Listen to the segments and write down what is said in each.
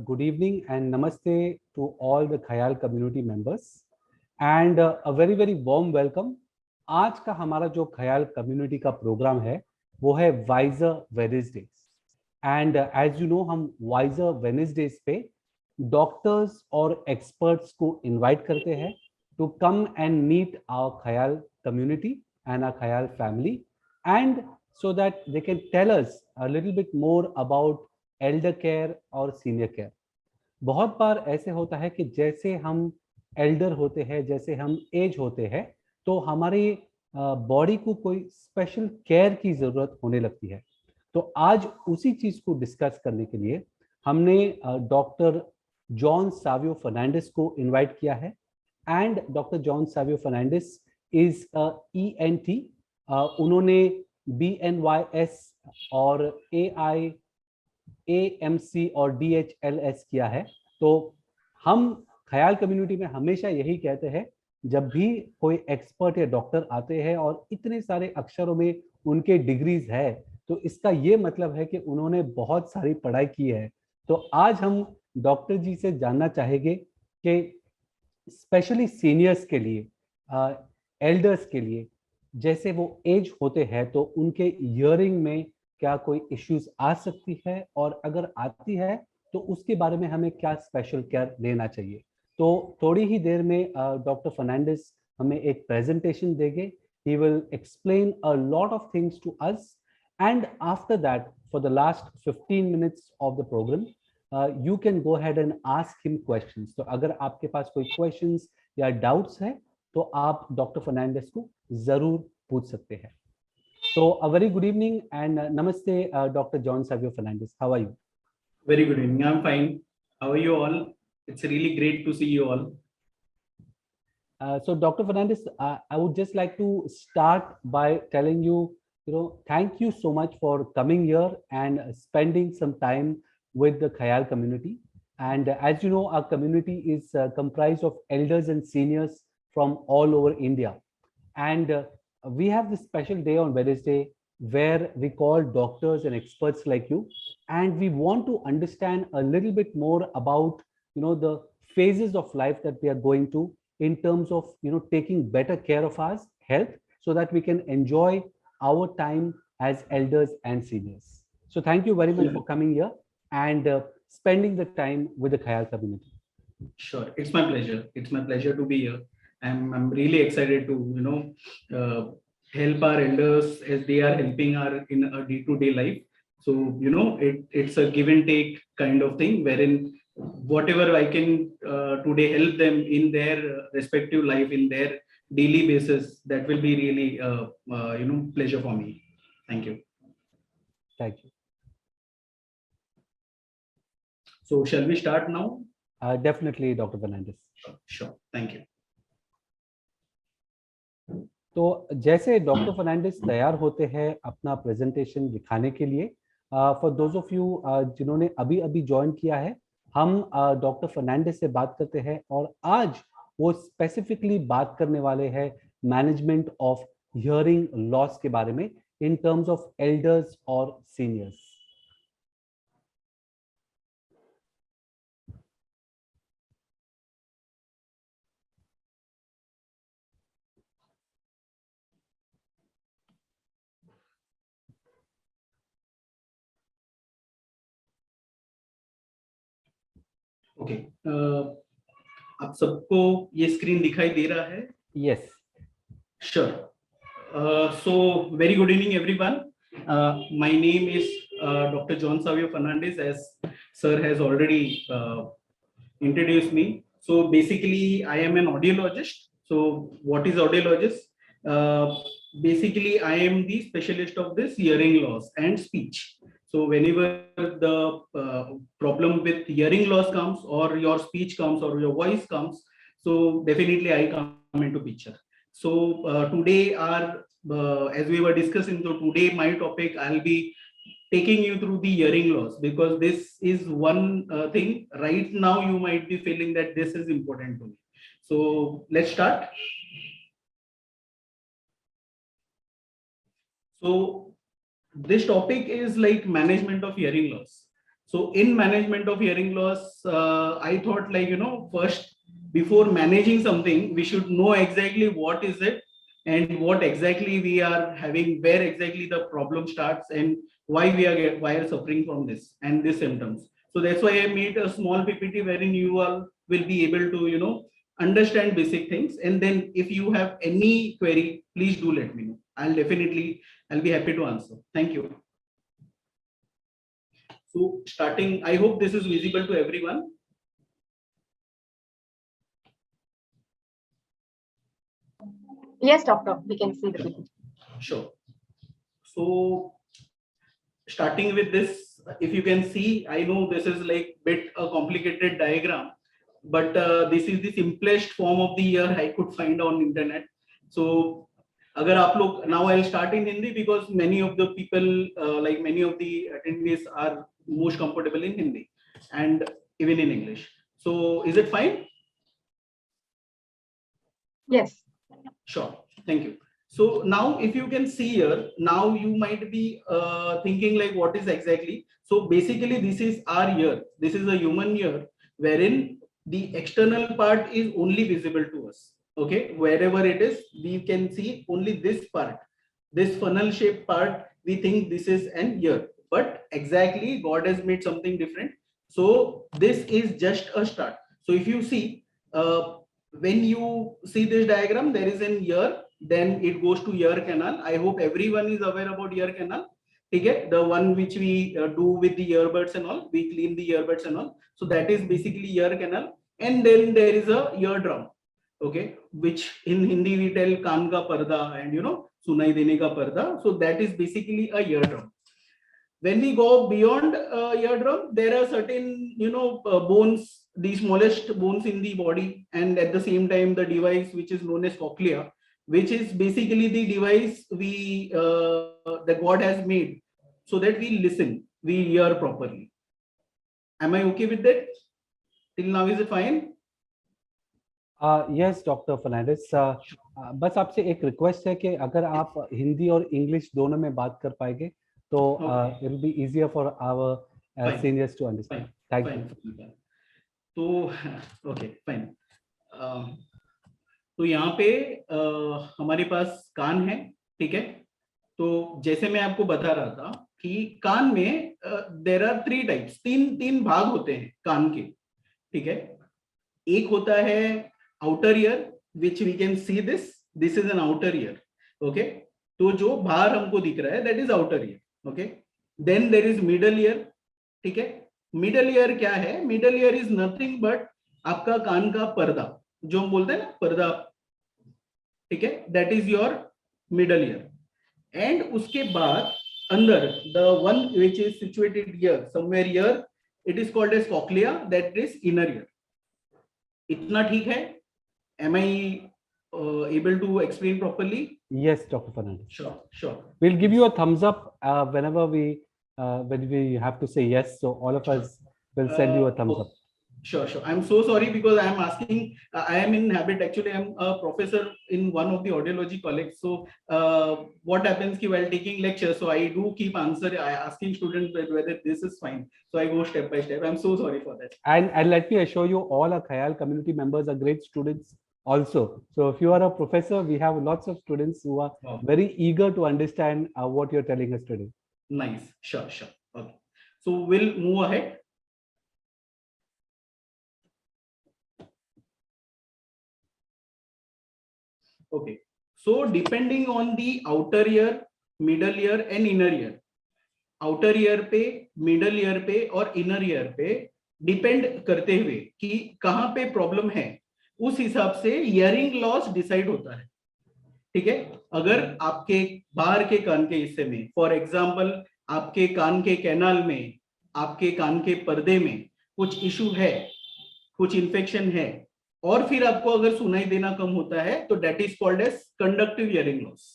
good evening and namaste to all the Khayal community members and a very warm welcome. आज का हमारा जो ख्याल कम्युनिटी का प्रोग्राम है वो है wiser Wednesdays and as you know हम वाइजर वेडनेसडेज पे डॉक्टर्स और एक्सपर्ट्स को इनवाइट करते हैं to come and meet our ख्याल community and our Khayal family, and so that they can tell us a little bit more about elder care और senior care. बहुत बार ऐसे होता है कि जैसे हम एल्डर होते हैं, जैसे हम एज होते हैं, तो हमारी बॉडी को कोई स्पेशल केयर की जरूरत होने लगती है. तो आज उसी चीज को डिस्कस करने के लिए हमने डॉक्टर जॉन सावियो फर्नांडिस को इनवाइट किया है. And doctor John Savio Fernandes is ENT. उन्होंने BNYS और AMC और DHLS किया है. तो हम ख्याल कम्युनिटी में हमेशा यही कहते हैं, जब भी कोई एक्सपर्ट या डॉक्टर आते हैं और इतने सारे अक्षरों में उनके डिग्रीज है, तो इसका ये मतलब है कि उन्होंने बहुत सारी पढ़ाई की है. तो आज हम डॉक्टर जी से जानना चाहेंगे कि स्पेशली सीनियर्स के लिए, एल्डर्स के लिए, जैसे वो एज होते हैं तो उनके हियरिंग में क्या कोई इश्यूज आ सकती है, और अगर आती है तो उसके बारे में हमें क्या स्पेशल केयर लेना चाहिए. तो थोड़ी ही देर में डॉक्टर फर्नांडिस हमें एक प्रेजेंटेशन देंगे. He will explain a lot of things to us, and after that for the last 15 minutes of the program you can go ahead and ask him questions. तो अगर आपके पास कोई questions या doubts है तो आप डॉक्टर फर्नांडिस को जरूर पूछ सकते हैं. So a very good evening and namaste, Dr. John Savio Fernandez. How are you? Very good evening. I'm fine. How are you all? It's really great to see you all. So Dr. Fernandez, I would just like to start by telling you, thank you so much for coming here and spending some time with the Khayal community. And as you know, our community is comprised of elders and seniors from all over India. And we have this special day on Wednesday where we call doctors and experts like you. And we want to understand a little bit more about, the phases of life that we are going to in terms of, taking better care of our health so that we can enjoy our time as elders and seniors. So thank you very much for coming here and spending the time with the Khayal community. Sure, it's my pleasure. It's my pleasure to be here. I'm really excited to help our elders as they are helping our in a day-to-day life. So it's a give and take kind of thing, wherein whatever I can today help them in their respective life, in their daily basis, that will be really pleasure for me. Thank you. Thank you. So shall we start now? Definitely, Dr. Fernandez. Sure. Thank you. तो जैसे doctor Fernandes तैयार होते हैं अपना presentation दिखाने के लिए, for those of you जिन्होंने अभी ज्वाइन किया है, हम डॉक्टर फर्नांडिस से बात करते हैं और आज वो स्पेसिफिकली बात करने वाले हैं मैनेजमेंट ऑफ हियरिंग लॉस के बारे में इन टर्म्स ऑफ एल्डर्स और सीनियर्स. ओके, आप सबको ये स्क्रीन दिखाई दे रहा है? Yes. Sure. So very good evening everyone. My name is doctor John Savio Fernandes, as sir has already introduced me. So basically I am an audiologist. So what is audiologist? Basically I am the specialist of this hearing loss and speech. So whenever the problem with hearing loss comes, or your speech comes, or your voice comes, so definitely I come into picture. So today as we were discussing, so today my topic, I'll be taking you through the hearing loss, because this is one thing right now you might be feeling that this is important to me. So let's start. So this topic is like management of hearing loss. So in management of hearing loss, I thought, like, first, before managing something, we should know exactly what is it and what exactly we are having, where exactly the problem starts, and why we are suffering from this and these symptoms. So that's why I made a small PPT wherein you all will be able to, understand basic things. And then if you have any query, please do let me know. I'll be happy to answer. Thank you. So starting, I hope this is visible to everyone. Yes, doctor, we can see the PPT. Sure. So starting with this, if you can see, I know this is like bit a complicated diagram, but this is the simplest form of the year I could find on internet. So agar aap log, now I'll start in Hindi because many of the people, like many of the attendees are most comfortable in Hindi and even in English. So is it fine? Yes. Sure. Thank you. So now if you can see here, now you might be thinking like what is exactly. So basically this is our ear. This is a human ear wherein the external part is only visible to us. Okay, wherever it is, we can see only this part, this funnel shaped part. We think this is an ear, but exactly God has made something different. So this is just a start. So if you see, when you see this diagram, there is an ear, then it goes to ear canal. I hope everyone is aware about ear canal. Okay, the one which we do with the earbuds and all, we clean the earbuds and all. So that is basically ear canal. And then there is a eardrum. Okay, which in Hindi we tell kaan ka parda and sunai dene ka parda. So that is basically a eardrum. When we go beyond eardrum, there are certain bones, the smallest bones in the body, and at the same time the device which is known as cochlea, which is basically the device that God has made so that we listen, we hear properly. Am I okay with that? Till now is it fine? Yes doctor Fernandes, बस आपसे एक request है कि अगर आप हिंदी और English दोनों में बात कर पाएंगे तो it will be easier for our seniors to understand. Thank you. तो ओके फाइन. तो यहाँ पे हमारे पास कान है, ठीक है. तो जैसे मैं आपको बता रहा था कि कान में देयर आर 3 टाइप्स, तीन भाग होते हैं कान के, ठीक है. एक होता है outer ear, which we can see this is an outer ear. Okay, तो जो बाहर हमको दिख रहा है that is outer ear. Okay, then there is middle ear. ठीक है. मिडल ईयर क्या है? Middle ear is nothing but आपका कान का पर्दा, जो हम बोलते हैं ना पर्दा, ठीक है, that is your middle ear. And उसके बाद अंदर the one which is situated here somewhere here, it is called as cochlea, that is inner ear. इतना ठीक है? Am I able to explain properly? Yes, Dr. Fernandez. Sure. We'll give you a thumbs up whenever when we have to say yes. So all of us will send you a thumbs up. Sure. I'm so sorry because I am asking. I am in habit. Actually, I am a professor in one of the audiology college. So what happens ki while taking lecture, so I do keep asking students whether this is fine. So I go step by step. I'm so sorry for that. And let me assure you, all our Khayal community members are great students also. So if you are a professor, we have lots of students who are very eager to understand what you're telling us today. Nice. Sure. Okay. So we'll move ahead. Okay. So depending on the outer ear, middle ear and inner ear, outer ear पे, middle ear पे और inner ear पे depend करते हुए कि कहां पे problem है, उस हिसाब से हियरिंग लॉस डिसाइड होता है. ठीक है. अगर आपके बाहर के कान के हिस्से में, फॉर एग्जांपल आपके कान के कैनाल में, आपके कान के पर्दे में कुछ इशू है, कुछ इन्फेक्शन है, और फिर आपको अगर सुनाई देना कम होता है, तो that is called as conductive hearing loss.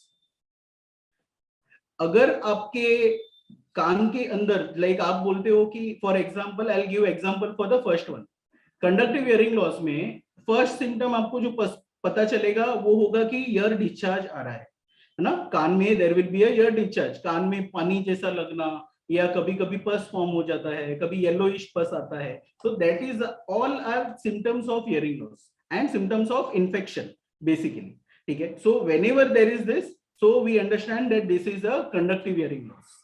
अगर आपके कान के अंदर, लाइक आप बोलते हो कि for example, I will give example for the first one. Conductive hearing loss में फर्स्ट सिम्टम आपको जो पता चलेगा वो होगा कि ईयर डिस्चार्ज आ रहा है ना. कान में there will be a ear discharge, कान में पानी जैसा लगना, या कभी कभी पस फॉर्म हो जाता है, कभी येलोइश पस आता है. So that is all are symptoms of hearing loss and symptoms of infection basically. ठीक है. So whenever there is this, so we understand that this is a conductive hearing loss.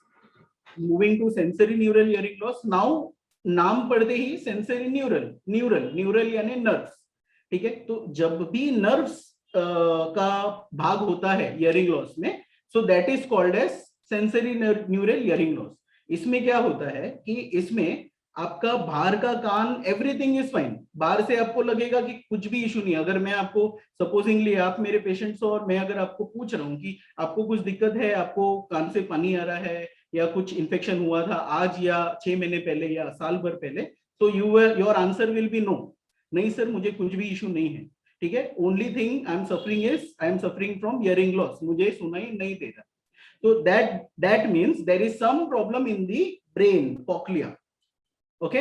Moving to sensory neural hearing loss. Now नाम पढ़ते ही sensory neural यानी nerves. ठीक है. तो जब भी नर्व्स का भाग होता है हियरिंग लॉस में, so that is called as sensory neural hearing loss. इसमें क्या होता है कि इसमें आपका बाहर का कान एवरीथिंग इज फाइन, बाहर से आपको लगेगा कि कुछ भी इशू नहीं. अगर मैं आपको सपोजिंगली आप मेरे पेशेंट्स हो और मैं अगर आपको पूछ रहा हूँ कि आपको कुछ दिक्कत है, आपको कान से पानी आ रहा है या कुछ इन्फेक्शन हुआ था आज या 6 महीने पहले या साल भर पहले, तो your answer will be no. नहीं सर, मुझे कुछ भी इशू नहीं है. ठीक है. Only thing I am suffering from hearing loss, मुझे सुनाई नहीं दे रहा. तो that means there is some problem in the brain cochlea. Okay.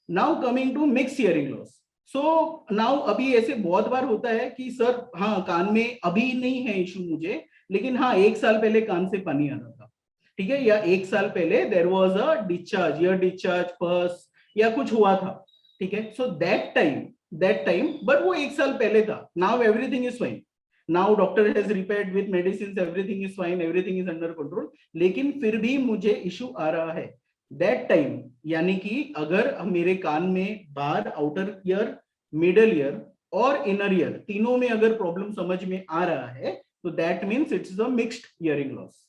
Now coming to mix hearing loss. So now अभी ऐसे बहुत बार होता है कि सर हाँ कान में अभी नहीं है इशू मुझे, लेकिन हाँ 1 साल पहले कान से पानी आ रहा था. ठीक है. या 1 साल पहले there was a discharge, ear discharge, pus या कुछ हुआ था. ठीक है. सो दैट टाइम बट वो 1 साल पहले था. Now everything is fine. Now doctor has repaired with medicine, everything is fine, everything is under control, लेकिन फिर भी मुझे इशू आ रहा है. दैट टाइम यानी कि अगर मेरे कान में बाहर आउटर ईयर, मिडल ईयर और इनर ईयर तीनों में अगर प्रॉब्लम समझ में आ रहा है, तो that means it's a mixed hearing loss.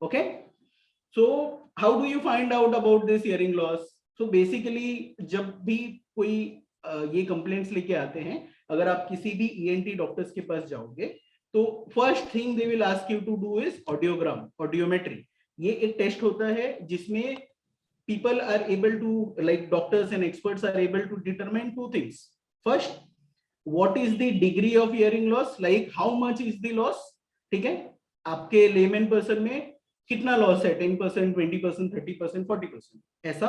Okay. So how do you find out about this hearing loss? So basically जब भी कोई ये कंप्लेंट्स लेके आते हैं, अगर आप किसी भी ENT डॉक्टर्स के पास जाओगे, तो first thing they will ask you to do is audiogram, audiometry. ये एक टेस्ट होता है जिसमें people are able to, like doctors and experts are able to determine 2 things. First, what is the degree of hearing loss, like how much is the loss. ठीक है. आपके layman person में कितना लॉस है, 10%, 20%, 30%, 40%, ऐसा.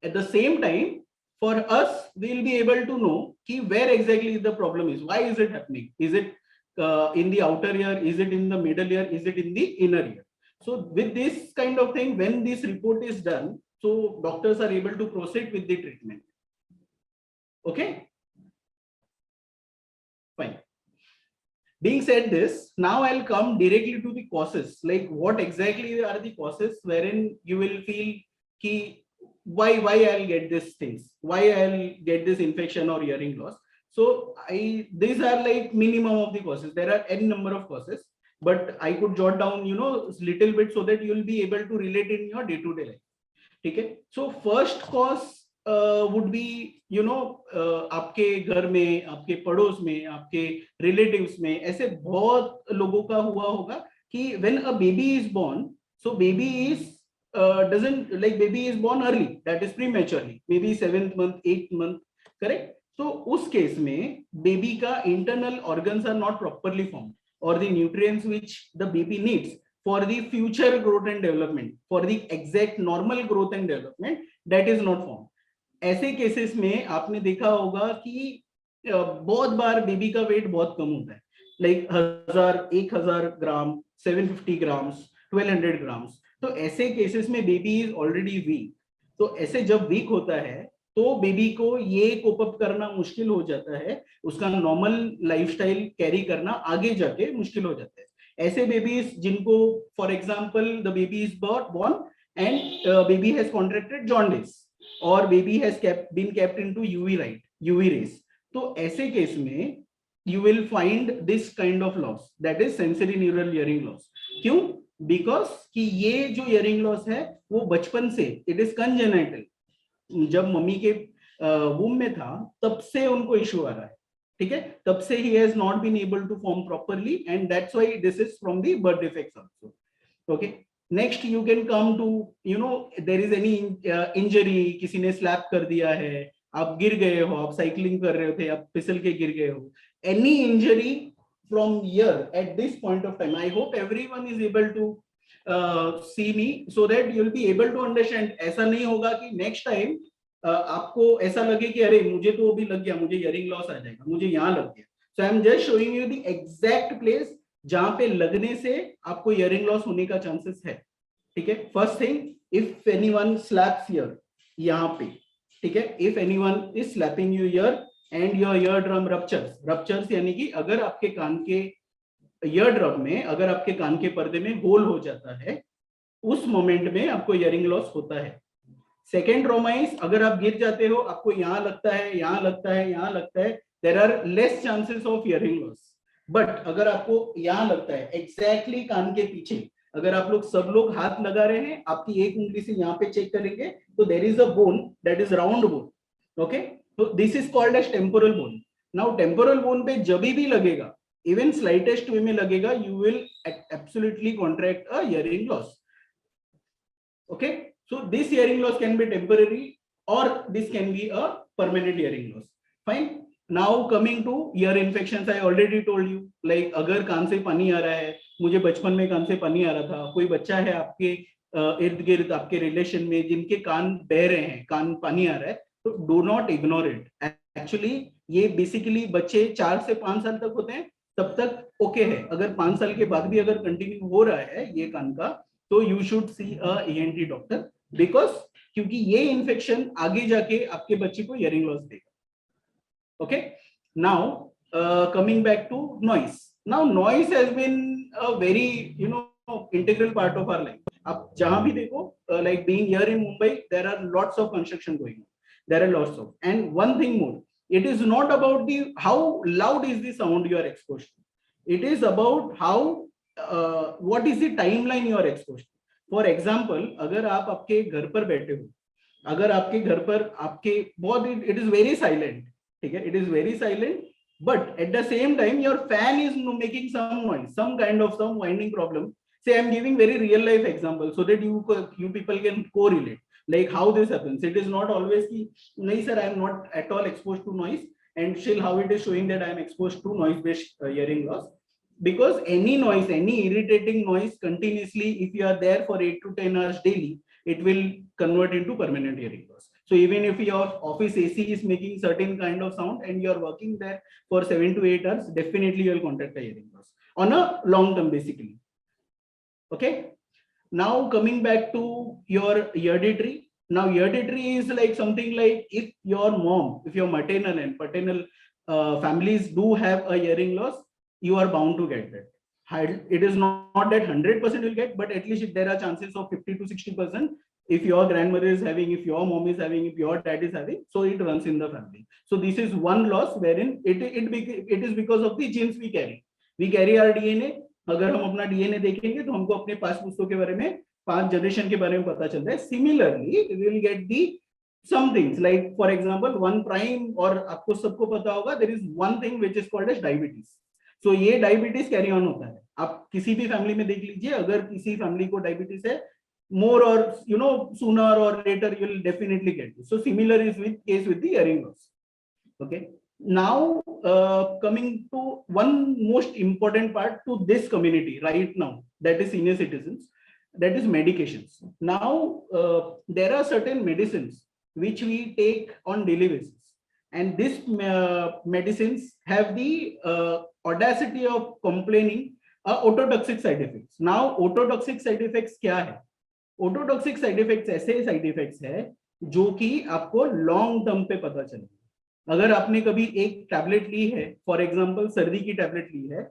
At the same time for us we will be able to know कि where exactly the problem is, why is it happening, is it in the outer ear, is it in the middle ear, is it in the inner ear. So with this kind of thing, when this report is done, so doctors are able to proceed with the treatment. Okay, fine. Being said this, now I'll come directly to the causes, like what exactly are the causes wherein you will feel ki why I'll get these things, why I'll get this infection or hearing loss. So these are like minimum of the causes. There are n number of causes, but I could jot down little bit so that you will be able to relate in your day-to-day life. Okay. So first cause would be आपके घर में, आपके पड़ोस में, आपके relatives में ऐसे बहुत लोगों का हुआ होगा कि when a baby is born, so baby is baby is born early, that is prematurely, maybe 7th month, 8th month, correct. तो उस केस में बेबी का internal organs are not properly form, और the nutrients which the baby needs for the future growth and development, for the exact normal growth and development, that is not form. ऐसे cases में आपने देखा होगा कि बहुत बार baby का wait बहुत कम होता है, लाइक 1000 ग्राम, 750 ग्राम्स, 1200 ग्राम्स. तो ऐसे केसेस में बेबी इज ऑलरेडी वीक. तो ऐसे जब वीक होता है तो बेबी को ये कोप अप करना मुश्किल हो जाता है, उसका नॉर्मल लाइफस्टाइल कैरी करना आगे जाके मुश्किल हो जाता है. ऐसे बेबीज जिनको for example the baby is born and baby has contracted jaundice और baby has been kept into UV rays, तो ऐसे केस में you will find this kind of loss, that is sensory neural hearing loss. क्यों? Because कि ये जो hearing loss है वो बचपन से, it is congenital, जब मम्मी के वूम में था तब से उनको इशू आ रहा है. ठीक है. तब से he has not been able to form properly and that's why this is from the birth defects also. Okay. Next you can come to there is any injury, किसी ने slap कर दिया है, आप गिर गए हो, आप साइकिलिंग कर रहे थे, आप फिसल के गिर गए हो. Any injury from here at this point of time, I hope everyone is able to see me so that you will be able to understand. ऐसा नहीं होगा कि next time आपको ऐसा लगे कि अरे मुझे तो अभी लग गया, मुझे hearing loss आ जाएगा, मुझे यहाँ लग गया. So I am just showing you the exact place जहाँ पे लगने से आपको hearing loss होने का chances है. ठीक है. First thing, if anyone slaps here, यहाँ पे, ठीक है, if anyone is slapping you here and your ear drum ruptures यानी कि अगर आपके कान के ईयर ड्रम में, अगर आपके कान के पर्दे में होल हो जाता है, उस मोमेंट में आपको हियरिंग लॉस होता है. सेकेंड ट्रॉमा इज, अगर आप गिर जाते हो, आपको यहाँ लगता है, यहाँ लगता है, यहाँ लगता है, there are less chances of hearing loss. But अगर आपको यहाँ लगता है एग्जैक्टली कान के पीछे, अगर आप लोग सब लोग हाथ लगा रहे हैं, आपकी एक उंगली से यहाँ पे चेक करेंगे तो there is a bone that is round bone. Okay, तो this is called as temporal bone. Now temporal bone पे जब भी लगेगा, इवन स्लाइटेस्ट वे में लगेगा, you will absolutely contract a hearing loss. Okay, so this hearing loss can be temporary or this can be a permanent hearing loss. Fine. Now coming to ear infections, I already told you, like अगर कान से पानी आ रहा है, मुझे बचपन में कान से पानी आ रहा था, कोई बच्चा है आपके इर्द गिर्द, आपके रिलेशन में जिनके कान बह रहे हैं, कान पानी आ रहा है, तो do not ignore it. Actually ये बेसिकली बच्चे 4 से 5 साल तक होते हैं, तब तक ओके है. अगर 5 साल के बाद भी अगर कंटिन्यू हो रहा है ये कान का, तो you should see a ENT doctor, because क्योंकि ये इन्फेक्शन आगे जाके आपके बच्चे को हियरिंग लॉस देगा. Okay, now coming back to noise. Now noise has been a very integral part of our life. आप जहां भी देखो, like being here in Mumbai, there are lots of construction going on, there are lots of, and one thing more, it is not about the how loud is the sound you are exposed to, it is about how what is the timeline you are exposed to. For example, अगर आप आपके घर पर बैठे हो, अगर आपके घर पर आपके बहुत it is very silent, ठीक है, it is very silent, but at the same time your fan is making some noise, some kind of some winding problem. Say I'm giving very real life example so that you people can correlate like how this happens. It is not always ki nahi sir, I am not at all exposed to noise, and still how it is showing that I am exposed to noise based hearing loss. Because any noise, any irritating noise continuously, if you are there for 8 to 10 hours daily, it will convert into permanent hearing loss. So even if your office AC is making certain kind of sound and you are working there for 7 to 8 hours, definitely you will contract a hearing loss on a long term basically. Okay, now coming back to your hereditary. Now hereditary is like something like, if your mom, if your maternal and paternal families do have a hearing loss, you are bound to get that. It is not that 100% will get, but at least if there are chances of 50 to 60%, if your grandmother is having, if your mom is having, if your dad is having, so it runs in the family. So this is one loss wherein it is because of the genes we carry. We carry our DNA. अगर हम अपना DNA देखेंगे तो हमको अपने पास पुस्तकों के बारे में, 5 जनरेशन के बारे में पता चलता है. Similarly, we will get the some things like, for example, one prime, और आपको सबको पता होगा, there is one thing which is called as diabetes. So ये डायबिटीज कैरी ऑन होता है. आप किसी भी फैमिली में देख लीजिए, अगर किसी फैमिली को डायबिटीज है, more or sooner or later you will definitely get it. So similar is with case with the hearing loss. Okay, now coming to one most important part to this community right now, that is senior citizens, that is medications. Now there are certain medicines which we take on daily basis, and these medicines have the audacity of complaining ototoxic side effects. Now ototoxic side effects क्या है? Ototoxic side effects ऐसे side effects है जो कि आपको long term पे पता चले. अगर आपने कभी एक टैबलेट ली है, फॉर एग्जांपल सर्दी की टैबलेट ली है,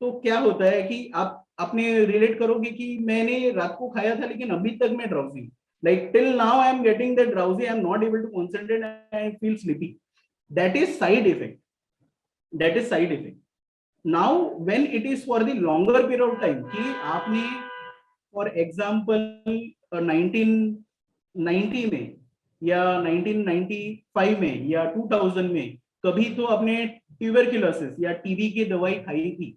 तो क्या होता है कि आपने रिलेट करोगे कि मैंने रात को खाया था लेकिन अभी तक मैं drowsy, like till now I am getting that drowsy, I am not able to concentrate and I feel sleepy. That is side effect. That is side effect. Now when it is for the longer period of time, कि आपने for example 1990 में या 1995 में या 2000 में कभी तो आपने ट्यूबरक्यूलोसिस या टीबी की दवाई खाई थी,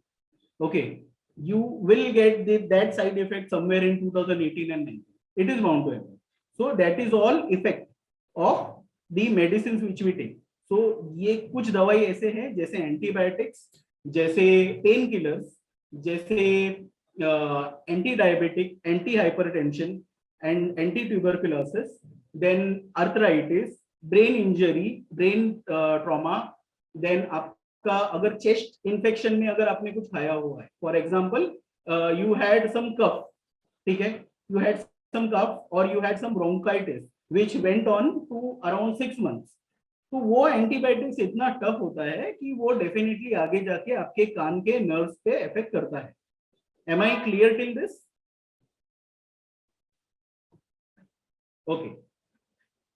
okay, you will get that side effect somewhere in 2018 and 19. It is bound to happen. So that is all effect of the medicines which we take. So ये कुछ दवाई ऐसे हैं जैसे एंटीबायोटिक्स, जैसे पेन किलर्स, जैसे anti diabetic, anti hypertension and anti tuberculosis, then arthritis, brain injury, brain trauma, then आपका अगर चेस्ट इन्फेक्शन में अगर आपने कुछ खाया हुआ है, for example you had some cough, ठीक है, you had some cough or you had some bronchitis which went on to around 6 months, तो वो एंटीबायोटिक्स इतना टफ होता है कि वो डेफिनेटली आगे जाके आपके कान के नर्व्स पे इफेक्ट करता है. Am I clear till this? Okay.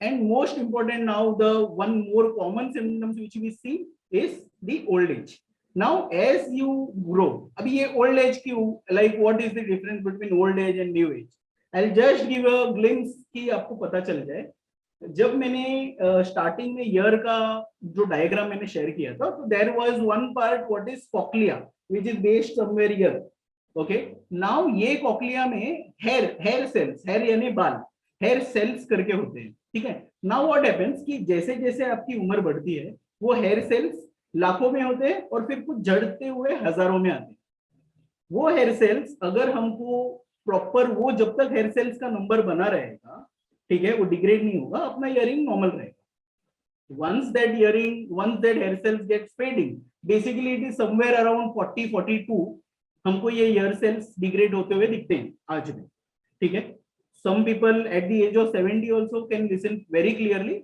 And most important now, the one more common symptoms which we see is the old age. Now as you grow, अभी ये old age क्यों, like what is the difference between old age and new age? I'll just give a glimpse कि आपको पता चल जाए. जब मैंने स्टार्टिंग में ईयर का जो डायग्राम मैंने शेयर किया था, तो there was one part what is cochlea which is based somewhere here. Okay, now ये कॉक्लिया में हेयर सेल्स, हेयर यानी बाल, हेयर सेल्स करके होते हैं. ठीक है, नाउ व्हाट हैपेंस कि जैसे जैसे आपकी उम्र बढ़ती है वो हेयर सेल्स लाखों में होते हैं और फिर कुछ झड़ते हुए हजारों में आते हैं. वो हेयर सेल्स अगर हमको प्रॉपर, वो जब तक हेयर सेल्स का नंबर बना रहेगा, ठीक है, वो डिग्रेड नहीं होगा, अपना ईयरिंग नॉर्मल रहेगा. once that hair cells gets fading, basically it is somewhere around 40-42 हमको ये ईयर सेल्स डिग्रेड होते हुए दिखते हैं आज में. ठीक है, some people at the age of 70 also can listen very clearly.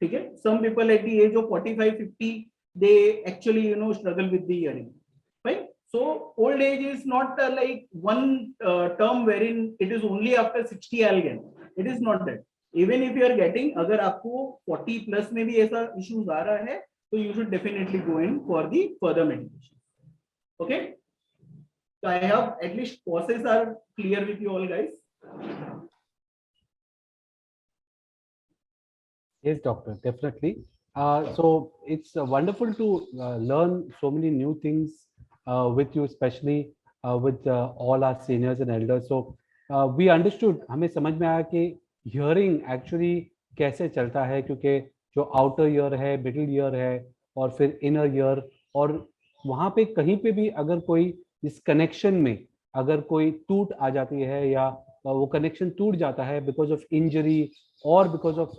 ठीक है, some people at the age of 45-50 they actually struggle with the hearing. Right? So old age is not like one term wherein it is only after 60 I'll get. It is not that. Even if you are getting, अगर आपको 40 plus में भी ऐसा issues आ रहा है, तो you should definitely go in for the further medication. Okay? So I have at least process are clear with you all guys. Yes, doctor, definitely. So it's wonderful to learn so many new things with you, especially with all our seniors and elders. So we understood, हमें समझ में आया कि hearing actually कैसे चलता है, क्योंकि जो outer ear है, middle ear है और फिर inner ear, और वहाँ पे कहीं पे भी अगर कोई इस कनेक्शन में अगर कोई टूट आ जाती है या वो कनेक्शन टूट जाता है बिकॉज ऑफ इंजरी और बिकॉज ऑफ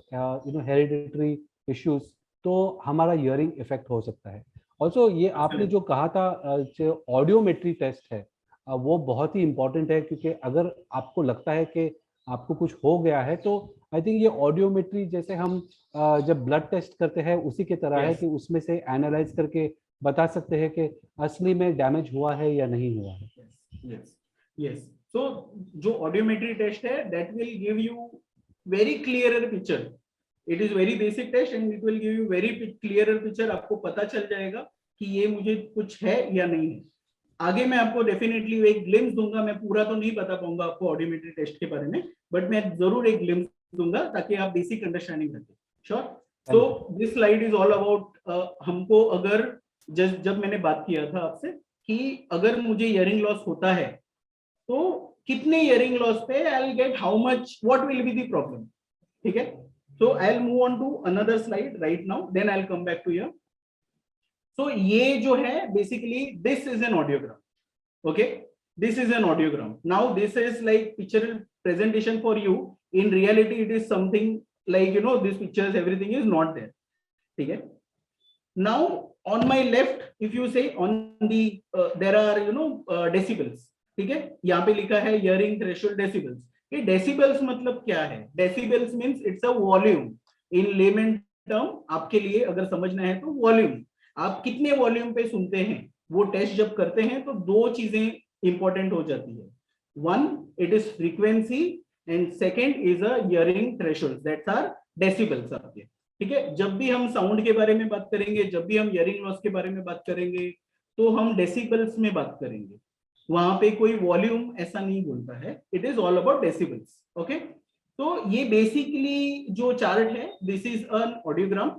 हेरिडिटरी इश्यूज, तो हमारा हियरिंग इफेक्ट हो सकता है. ऑल्सो ये आपने जो कहा था जो ऑडियोमेट्री टेस्ट है, वो बहुत ही इंपॉर्टेंट है, क्योंकि अगर आपको लगता है कि आपको कुछ हो गया है, तो आई थिंक ये ऑडियोमेट्री जैसे हम जब ब्लड टेस्ट करते हैं उसी की तरह है कि उसमें से एनालाइज करके बता सकते हैं कि असली में डैमेज हुआ है या नहीं हुआ है. Yes. So जो ऑडियोमेट्री टेस्ट है, that will give you very clearer picture. It is very basic test and it will give you very clearer picture. आपको पता चल जाएगा कि ये मुझे कुछ है या नहीं है. आगे मैं आपको डेफिनेटली एक ग्लिम्स दूंगा, मैं पूरा तो नहीं बता पाऊंगा आपको ऑडियोमेट्री टेस्ट के बारे में, बट मैं जरूर एक ग्लिम्स दूंगा ताकि आप बेसिक अंडरस्टैंडिंग रखें. Sure. So this slide is all about हमको, अगर जब मैंने बात किया था आपसे कि अगर मुझे इयरिंग लॉस होता है तो कितने इयरिंग लॉस पे I will get how much, what will be the problem. ठीक है, so I will move on to another slide right now, then I will come back to here. सो ये जो है basically this is an audiogram. Okay, this is an audiogram. Now this is like picture presentation for you. In reality it is something like these pictures, everything is not there. ठीक है. Now on my left, if you say on the there are decibels. ठीक है, यहाँ पे लिखा है hearing threshold decibels. ये decibels मतलब क्या है? Decibels means it's a volume. In layman term आपके लिए अगर समझना है तो volume, आप कितने वॉल्यूम पे सुनते हैं, वो टेस्ट जब करते हैं तो दो चीजें इंपॉर्टेंट हो जाती है. One, it is frequency and second is a hearing threshold, that's are decibels आपके. ठीक है, जब भी हम साउंड के बारे में बात करेंगे, जब भी हम हियरिंग लॉस के बारे में बात करेंगे, तो हम डेसिबल्स में बात करेंगे. वहां पे कोई वॉल्यूम ऐसा नहीं बोलता है, it is all about decibels. Okay, तो ये बेसिकली जो चार्ट है, दिस इज एन ऑडियोग्राम.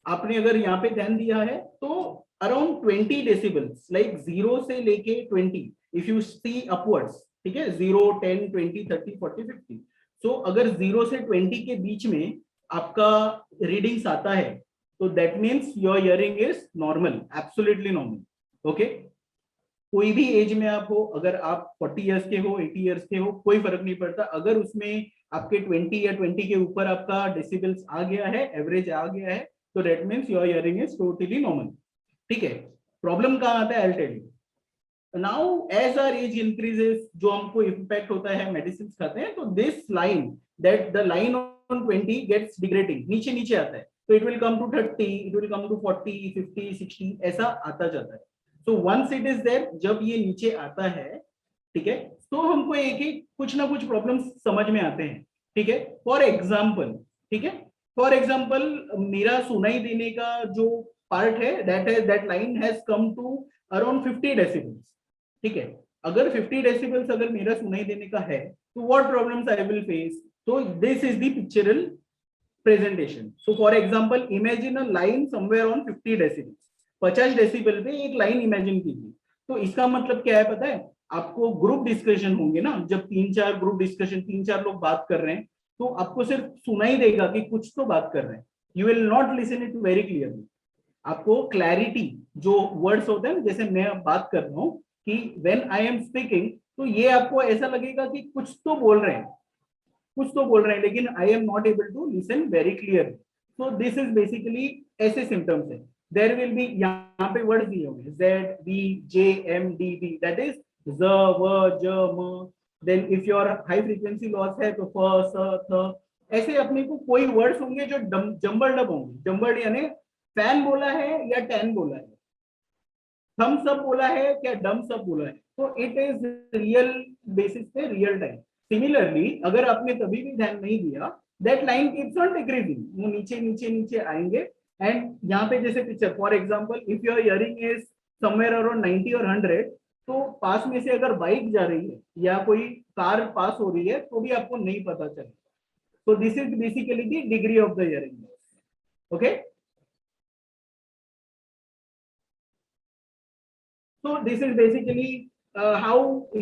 आपने अगर यहाँ पे ध्यान दिया है तो अराउंड 20 डेसिबल्स, लाइक 0 से लेके 20, इफ यू सी अपवर्ड्स. ठीक है, 0, 10, 20, 30, 40, 50. सो अगर 0 से 20 के बीच में आपका रीडिंग्स आता है, तो that means your hearing is normal, absolutely normal. Okay, कोई भी एज में आप हो, अगर आप 40 इयर्स के हो, 80 इयर्स के हो, कोई फर्क नहीं पड़ता. अगर उसमें आपके 20 या 20 के ऊपर आपका डेसिबल्स आ गया है, एवरेज आ गया है, तो that means your hearing is totally normal. ठीक है, प्रॉब्लम कहाँ आता है, I will tell you. Now as our age increases, जो हमको इम्पैक्ट होता है मेडिसिन खाते हैं, तो this line, that the line on 20 gets degrading, नीचे नीचे आता है, तो it will come to 30, it will come to 40, 50, 60, ऐसा आता जाता है. So once it is there, जब ये नीचे आता है, ठीक है, तो हमको एक एक कुछ ना कुछ प्रॉब्लम्स समझ में आते हैं. ठीक है, फॉर एग्जाम्पल, ठीक है, फॉर एग्जाम्पल मेरा सुनाई देने का जो पार्ट है, that line has come to around 50 decibels. ठीक है, अगर 50 डेसिबल्स अगर मेरा सुनाई देने का है, तो what problems I will face. तो this is the pictorial presentation. So for example, imagine a line somewhere on 50 decibels. 50 decibel पे एक लाइन इमेजिन कीजिए. तो इसका मतलब क्या है पता है आपको? ग्रुप डिस्कशन होंगे ना, जब 3-4 ग्रुप डिस्कशन, 3-4 लोग बात कर रहे हैं, तो आपको सिर्फ सुनाई देगा कि कुछ तो बात कर रहे हैं. You will not listen it very clearly. आपको क्लैरिटी, जो वर्ड्स होते हैं, जैसे मैं अब बात कर रहा हूँ कि व्हेन आई एम स्पीकिंग, तो ये आपको ऐसा लगेगा कि कुछ तो बोल रहे हैं, कुछ तो बोल रहे हैं, लेकिन I am not able to listen very clear. So this is basically ऐसे सिम्टम्स है. देयर विल बी, यहाँ पे वर्ड्स दिए होंगे, Z B J M D B, that is ज व ज म. Then if your high frequency loss है तो फ स थ. ऐसे अपने को कोई वर्ड्स होंगे जो जम्बल्ड अप होंगे. जम्बल्ड यानी फैन बोला है या टैन बोला है, थम्स अप बोला है क्या डम्स अप बोला है. तो इट इज रियल बेसिस पे रियल टाइम. सिमिलरली अगर आपने कभी भी ध्यान नहीं दिया, that line keeps on decreasing, वो नीचे नीचे नीचे आएंगे. एंड यहाँ पे जैसे picture, for example, if your hearing is somewhere around 90 और 100, तो पास में से अगर बाइक जा रही है या कोई कार पास हो रही है, तो भी आपको नहीं पता चले. तो this is basically the degree of the hearing. Okay, so this is basically how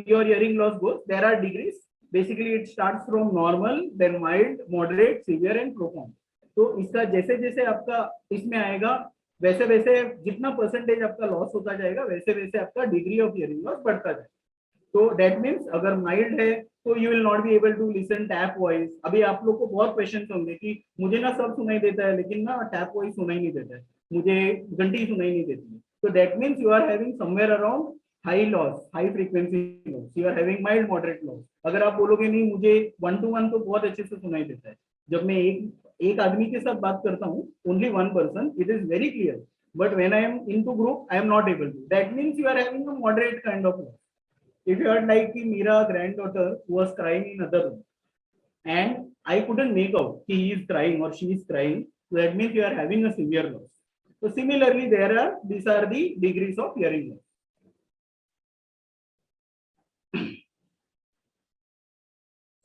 your hearing loss goes. There are degrees. Basically it starts from normal, then mild, moderate, severe and profound. तो इसका जैसे जैसे आपका इसमें आएगा, वैसे वैसे जितना परसेंटेज आपका लॉस होता जाएगा, वैसे वैसे आपका डिग्री ऑफ हियरिंग लॉस बढ़ता जाएगा. तो दैट मीन्स अगर माइल्ड है तो you will not be able to listen tap voice. अभी आप लोग को बहुत क्वेश्चन होंगे कि मुझे ना सब सुनाई देता है, लेकिन ना टैप वॉइस सुनाई नहीं देता है, मुझे घंटी सुनाई नहीं देती है. So that means you are having somewhere around high loss, high frequency loss. You are having mild, moderate loss. अगर आप बोलोगे नहीं मुझे 1-to-1 तो बहुत अच्छे से सुनाई देता है, जब मैं एक आदमी के साथ बात करता हूँ, only one person, it is very clear. But when I am into group, I am not able to. That means you are having a moderate kind of loss. If you are like कि मेरा granddaughter was crying in other room, and I couldn't make out कि he is crying or she is crying, so that means you are having a severe loss. So similarly, these are the degrees of hearing loss.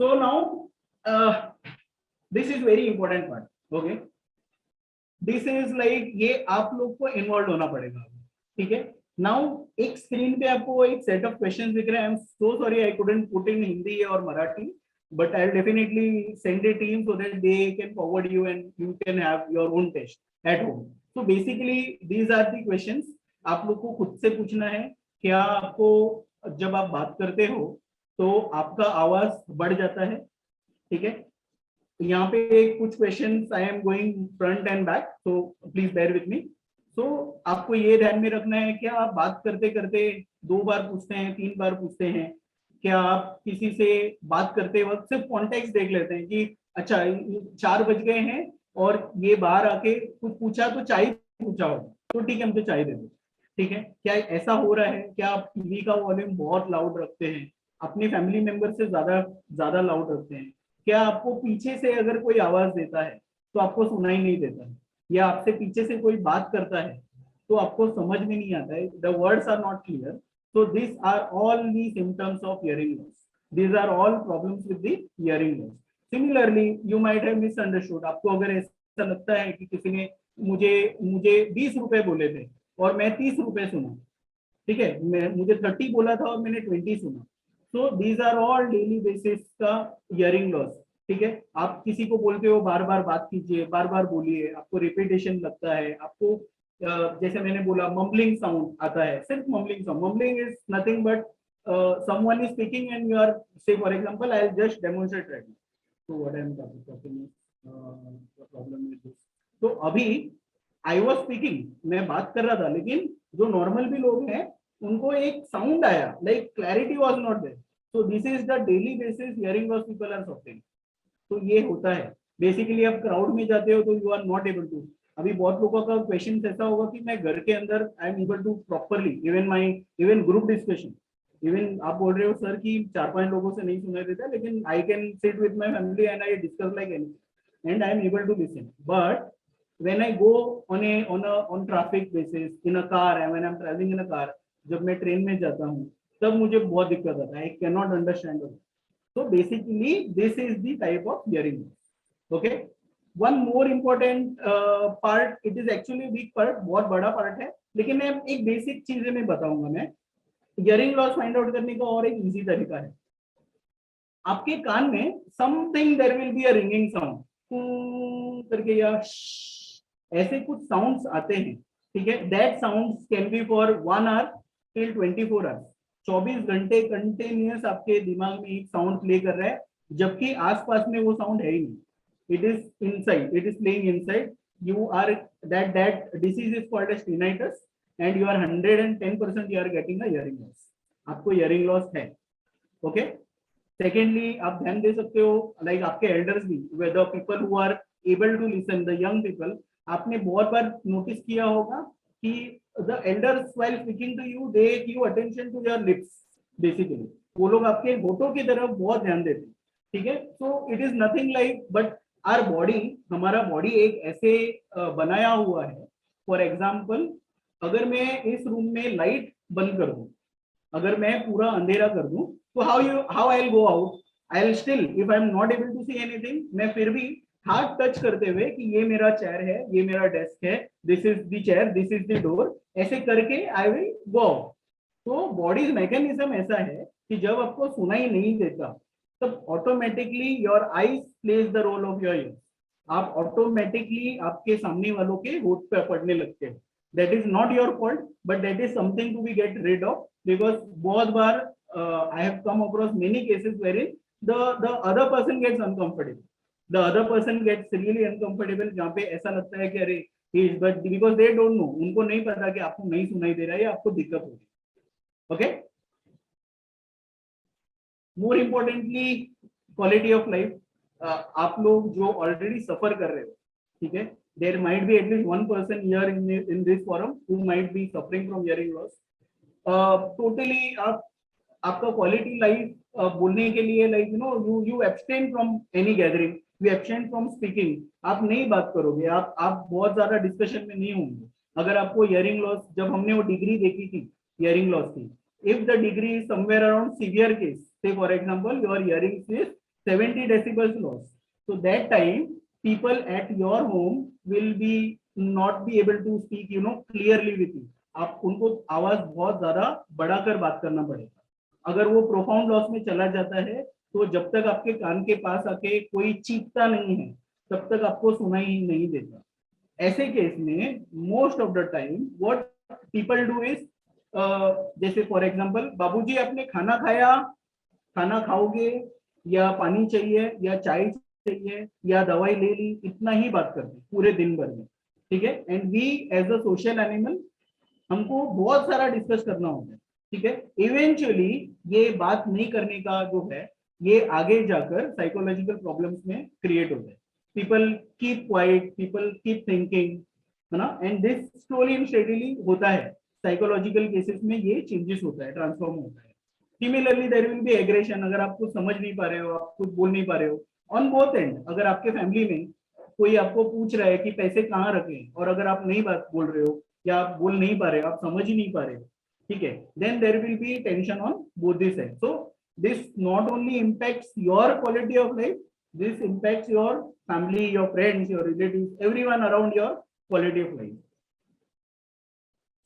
So now this is very important part. Okay, this is like ये आप लोग को involve होना पड़ेगा. ठीक है, now एक screen पे आपको एक सेट ऑफ क्वेश्चंस दिख रहे हैं. I am so sorry I couldn't put in Hindi और Marathi, but I'll definitely send a team so that they can forward you and you can have your own test at home. So basically these are the questions. आप लोग को खुद से पूछना है. क्या आपको जब आप बात करते हो तो आपका आवाज बढ़ जाता है? ठीक है, यहाँ पे कुछ questions I am going front end back, so please bear with me. So आपको ये ध्यान में रखना है, क्या आप बात करते करते 2 बार पूछते हैं, 3 बार पूछते हैं? क्या आप किसी से बात करते वक्त सिर्फ कॉन्टेक्स्ट देख लेते हैं कि अच्छा 4 बज गए हैं और ये बाहर आके कुछ पूछा तो चाय पूछा होगा, तो ठीक है मुझे चाय दे दो. ठीक है, क्या ऐसा हो रहा है? क्या आप टीवी का वॉल्यूम बहुत लाउड रखते हैं, अपने फैमिली मेंबर से ज्यादा लाउड रखते हैं? क्या आपको पीछे से अगर कोई आवाज देता है तो आपको सुनाई नहीं देता है, या आपसे पीछे से कोई बात करता है तो आपको समझ में नहीं आता है, the words are not clear. So these are all the symptoms of hearing loss. These are all problems with the hearing loss. Similarly, you might have misunderstood. आपको अगर ऐसा लगता है कि किसी ने मुझे 20 रुपए बोले थे और मैं 30 रुपए सुना, ठीक है, मुझे 30 बोला था और मैंने 20 सुना. So these are all daily basis का hearing loss. ठीक है, आप किसी को बोलते हो बार बार बात कीजिए, बार बार बोलिए, आपको रिपीटेशन लगता है, आपको जैसे मैंने बोला मम्बलिंग साउंड आता है, सिर्फ mumbling sound. Mumbling is nothing but someone is speaking and you are, say for example, I'll just demonstrate right now. So what I am talking is the problem is this. तो अभी I was speaking, मैं बात कर रहा था, लेकिन जो normal भी लोग हैं उनको एक साउंड आया, like clarity was not there, so this is the daily basis hearing loss people are suffering. तो ये होता है बेसिकली, आप क्राउड में जाते हो तो you are not able to, अभी बहुत लोगों का क्वेश्चन ऐसा होगा कि मैं घर के अंदर I am able to properly, even group discussion, even आप बोल रहे हो सर कि 4-5 लोगों से नहीं सुनाई देता, लेकिन I can sit with my family and I discuss like anything and I am able to listen. But when I go on traffic basis in a car and when I'm traveling in a car, जब मैं train में जाता हूँ तब मुझे बहुत दिक्कत आता है, I cannot understand it. So basically this is the type of hearing loss. Okay, one more important part, it is actually weak part, बहुत बड़ा part है, लेकिन मैं एक बेसिक चीजें मैं बताऊंगा। मैं हियरिंग लॉस फाइंड आउट करने का और एक इजी तरीका है, आपके कान में something there will be a ringing sound करके या ऐसे कुछ साउंड्स आते हैं, ठीक है, that sounds can be for 1 hour till 24 hours, 24 घंटे कंटिन्यूअस आपके दिमाग में एक साउंड प्ले कर रहा है, जबकि आसपास में वो साउंड है ही नहीं, it is inside, it is playing inside, you are that disease is called as tinnitus and you are 110% you are getting a hearing loss, आपको hearing loss है। ओके, सेकेंडली आप ध्यान दे सकते हो, लाइक आपके एल्डर्स भी, whether people who are able to listen, the young people, आपने बहुत बार नोटिस किया होगा कि the elders while speaking to you they give attention to your lips, basically वो लोग आपके होठों की तरफ बहुत ध्यान देते हैं, ठीक है। So it is nothing like, but our body, हमारा बॉडी एक ऐसे बनाया हुआ है, फॉर एग्जाम्पल अगर मैं इस रूम में लाइट बंद कर दूं, अगर मैं पूरा अंधेरा कर दूं, तो how I'll go out, I'll still, if I'm not able to see anything, मैं फिर भी हाथ टच करते हुए कि ये मेरा चेयर है, ये मेरा डेस्क है, this is the chair, this is the door, ऐसे करके आई विल गो आउट। तो बॉडी मैकेनिज्म ऐसा है कि जब आपको सुनाई नहीं देता तब automatically your eyes plays the role of your ears, आप ऑटोमेटिकली आपके सामने वालों के होठ पे पड़ने लगते हो। That is not your fault, but that is something to be get rid of, because बहुत बार I have come across many cases wherein the other person gets uncomfortable, the other person gets really uncomfortable, जहाँ पे ऐसा लगता है कि अरे but because they don't know, उनको नहीं पता कि आपको नहीं सुनाई दे रहा है या आपको दिक्कत हो रही है। Okay, more importantly quality of life, आप लोग जो ऑलरेडी सफर कर रहे हो, ठीक है, there might be at least 1 person here in this forum who might be suffering from hearing loss. Totally आपका क्वालिटी लाइफ बोलने के लिए, like you abstain from any gathering, you abstain from speaking, आप नहीं बात करोगे, आप बहुत ज्यादा डिस्कशन में नहीं होंगे। अगर आपको हियरिंग लॉस, जब हमने वो डिग्री देखी थी हियरिंग लॉस की, if the degree is somewhere around severe case, say for example your hearing is 70 decibels loss, so that time people at your home will be not be able to speak clearly with you, आप उनको आवाज बहुत ज्यादा बढ़ाकर बात करना पड़ेगा। अगर वो प्रोफाउंड लॉस में चला जाता है तो जब तक आपके कान के पास आके कोई चीखता नहीं है तब तक आपको सुनाई नहीं देता। ऐसे केस में most of the time what people do is, जैसे फॉर एग्जांपल बाबूजी आपने खाना खाया, खाना खाओगे, या पानी चाहिए, या चाय चाहिए, या दवाई ले ली, इतना ही बात करते पूरे दिन भर में, ठीक है। And we as a social animal, हमको बहुत सारा डिस्कस करना होता है, ठीक है। इवेंचुअली ये बात नहीं करने का जो है, ये आगे जाकर साइकोलॉजिकल प्रॉब्लम्स में क्रिएट होता है। People keep quiet, people keep thinking, है ना, and this slowly and steadily होता है। साइकोलॉजिकल केसेस में ये चेंजेस होता है, ट्रांसफॉर्म होता है। Similarly there will be aggression, अगर आप कुछ समझ नहीं पा रहे हो, आप कुछ बोल नहीं पा रहे हो ऑन बोथ एंड, अगर आपके फैमिली में कोई आपको पूछ रहा है कि पैसे कहाँ रखे, और अगर आप नहीं बात बोल रहे हो या आप बोल नहीं पा रहे हो, आप समझ ही नहीं पा रहे हो, ठीक है, then there will be tension on both this side. So this not only impacts your quality of life, this impacts your family, your friends, your relatives, everyone around your quality of life.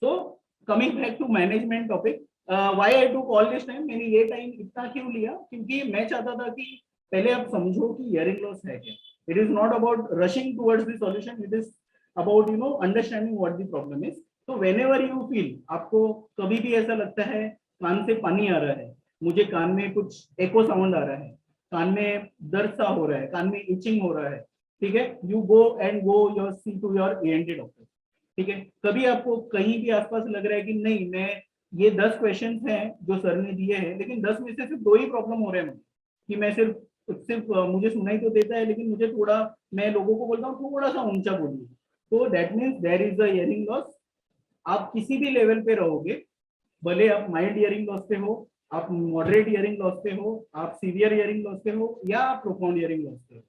So coming back to management topic, why I took all this time, मैंने ये time इतना क्यों लिया, क्योंकि मैं चाहता था कि पहले आप समझो कि हियरिंग लॉस है क्या। It is not about rushing towards the solution, it is about understanding what the problem is. So whenever you feel, आपको कभी भी ऐसा लगता है कान से पानी आ रहा है, मुझे कान में कुछ एको साउंड आ रहा है, कान में दर्द सा हो रहा है, कान में इचिंग हो रहा है, ठीक है, you go your see to your ENT doctor, ठीक है। कभी आपको कहीं भी आसपास लग रहा है कि नहीं, मैं ये 10 क्वेश्चंस हैं जो सर ने दिए हैं, लेकिन 10 में से सिर्फ 2 ही प्रॉब्लम हो रहे हैं मुझे, कि मैं सिर्फ मुझे सुनाई तो देता है, लेकिन मुझे थोड़ा, मैं लोगों को बोलता हूँ थोड़ा सा ऊंचा बोलिए, तो that means there is a hearing loss. आप किसी भी लेवल पे रहोगे, भले आप माइल्ड हियरिंग लॉस पे हो, आप मॉडरेट हियरिंग लॉस पे हो, आप सीवियर हियरिंग लॉस पे हो, या आप प्रोफाउंड हियरिंग लॉस पे हो,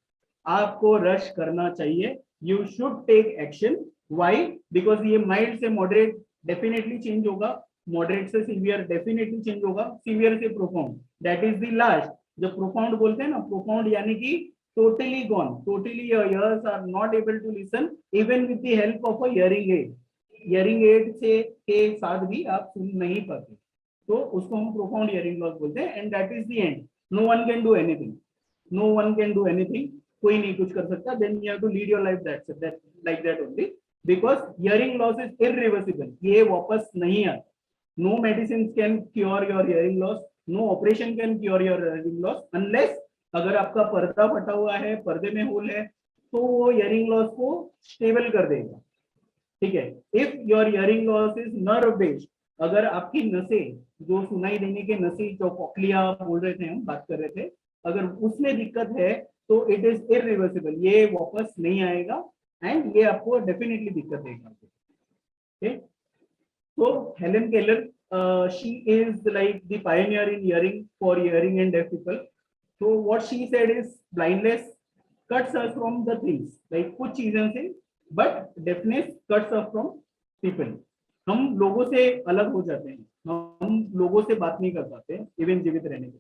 आपको रश करना चाहिए। You should take action. Why? Because ये माइल्ड से मॉडरेट डेफिनेटली चेंज होगा, मॉडरेट से सीवियर डेफिनेटली चेंज होगा, सीवियर से profound, that is the last. जब प्रोफाउंड बोलते हैं ना, प्रोफाउंड यानी कि टोटली गॉन, टोटली योर ears are not able to listen even with the help of a hearing aid. Hearing aid से के साथ भी आप सुन नहीं पाते, तो उसको हम प्रोफाउंड हियरिंग लॉस बोलते हैं, and that is the end. No one can do anything, no one can do anything, कोई नहीं कुछ कर सकता। Then you have to lead your life that like that only, because hearing loss is irreversible, ये वापस नहीं आता। No medicine can cure your hearing loss, no operation can cure your hearing loss, unless अगर आपका पर्दा फटा हुआ है, पर्दे में होल है, तो वो हियरिंग लॉस को स्टेबल कर देगा, ठीक है। If your hearing loss is nerve based, अगर आपकी नसें, जो सुनाई देने के नसें, जो कॉक्लिया बोल रहे थे, हम बात कर रहे थे, अगर उसमें दिक्कत है तो इट इज इररिवर्सिबल, ये वापस नहीं आएगा, एंड ये आपको डेफिनेटली दिक्कत देगा। Okay, so Helen Keller, she is like the pioneer in hearing, for hearing and deaf people. So what she said is blindness cuts us from the things, like कुछ चीजें से, but deafness cuts us from people. हम लोगों से अलग हो जाते हैं, हम लोगों से बात नहीं कर पाते इवन जीवित रहने के।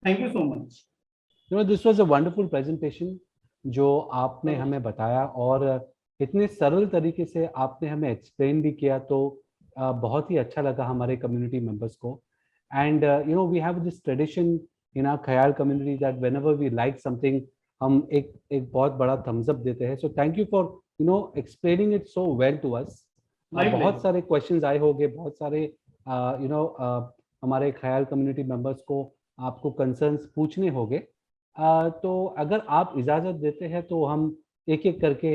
Thank you so much. This was a wonderful presentation जो आपने हमें बताया, और इतने सरल तरीके से आपने हमें एक्सप्लेन भी किया, तो बहुत ही अच्छा लगा हमारे कम्युनिटी मेंबर्स को। And we have this tradition in our ख्याल community that whenever we like something, हम एक बहुत बड़ा थम्स अप देते हैं। So thank you for explaining it so well to us. बहुत सारे क्वेश्चंस आए होंगे, बहुत सारे हमारे ख्याल कम्युनिटी मेंबर्स को आपको कंसर्न्स पूछने होंगे। तो अगर आप इजाज़त देते हैं तो हम एक एक करके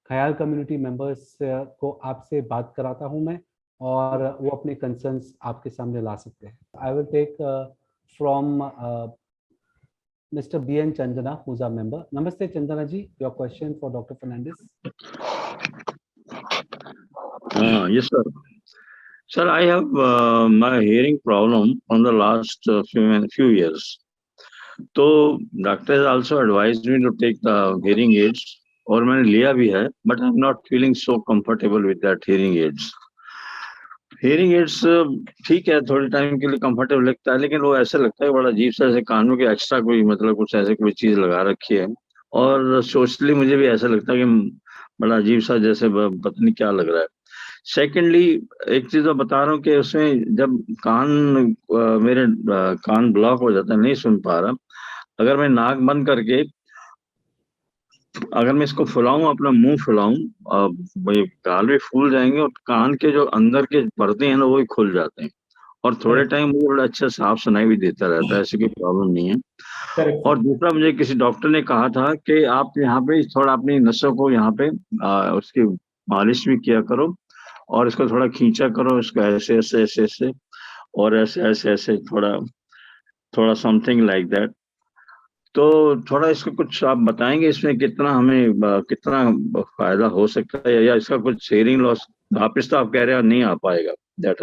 ख्याल कम्युनिटी मेंबर्स को आपसे बात कराता हूं मैं, और वो अपने कंसर्न्स आपके सामने ला सकते हैं। I will take from Mr. B.N. Chandana, who's our member. Namaste, Chandana ji. Your question for Dr. Fernandes. Yes, sir. Sir, I have my hearing problem on the last few years. तो doctor has also advised me to take the hearing aids, और मैंने लिया भी है, but I'm not feeling so comfortable with that hearing aids. Hearing ads ठीक है, थोड़े time के लिए कंफर्टेबल लगता है, लेकिन वो ऐसा लगता है बड़ा अजीब सा, ऐसे कानों के एक्स्ट्रा कोई मतलब कुछ ऐसे कोई चीज लगा रखी है, और सोशली मुझे भी ऐसा लगता है कि बड़ा अजीब सा, जैसे पता नहीं क्या लग रहा है। सेकेंडली, एक चीज मैं बता रहा हूँ कि उसमें जब मेरे कान ब्लॉक हो जाता है, नहीं सुन पा रहा, अगर मैं नाक बंद करके, अगर मैं इसको फुलाऊं, अपना मुंह फुलाऊं, गाल भी फूल जाएंगे, और कान के जो अंदर के पर्दे हैं ना, वो ही खुल जाते हैं, और थोड़े टाइम मुझे बड़ा अच्छा साफ सुनाई भी देता रहता है, ऐसी कोई प्रॉब्लम नहीं है। और दूसरा, मुझे किसी डॉक्टर ने कहा था कि आप यहाँ पे थोड़ा अपनी नसों को यहाँ पे उसकी मालिश भी किया करो, और इसको थोड़ा खींचा करो, इसको ऐसे ऐसे ऐसे ऐसे, और ऐसे ऐसे ऐसे, थोड़ा थोड़ा समथिंग लाइक दैट। तो थोड़ा इसको कुछ आप बताएंगे, इसमें कितना फायदा हो सकता है, या इसका कुछ हेयरिंग लॉस वापिस तो आप कह रहे हैं नहीं आ पाएगा, दैट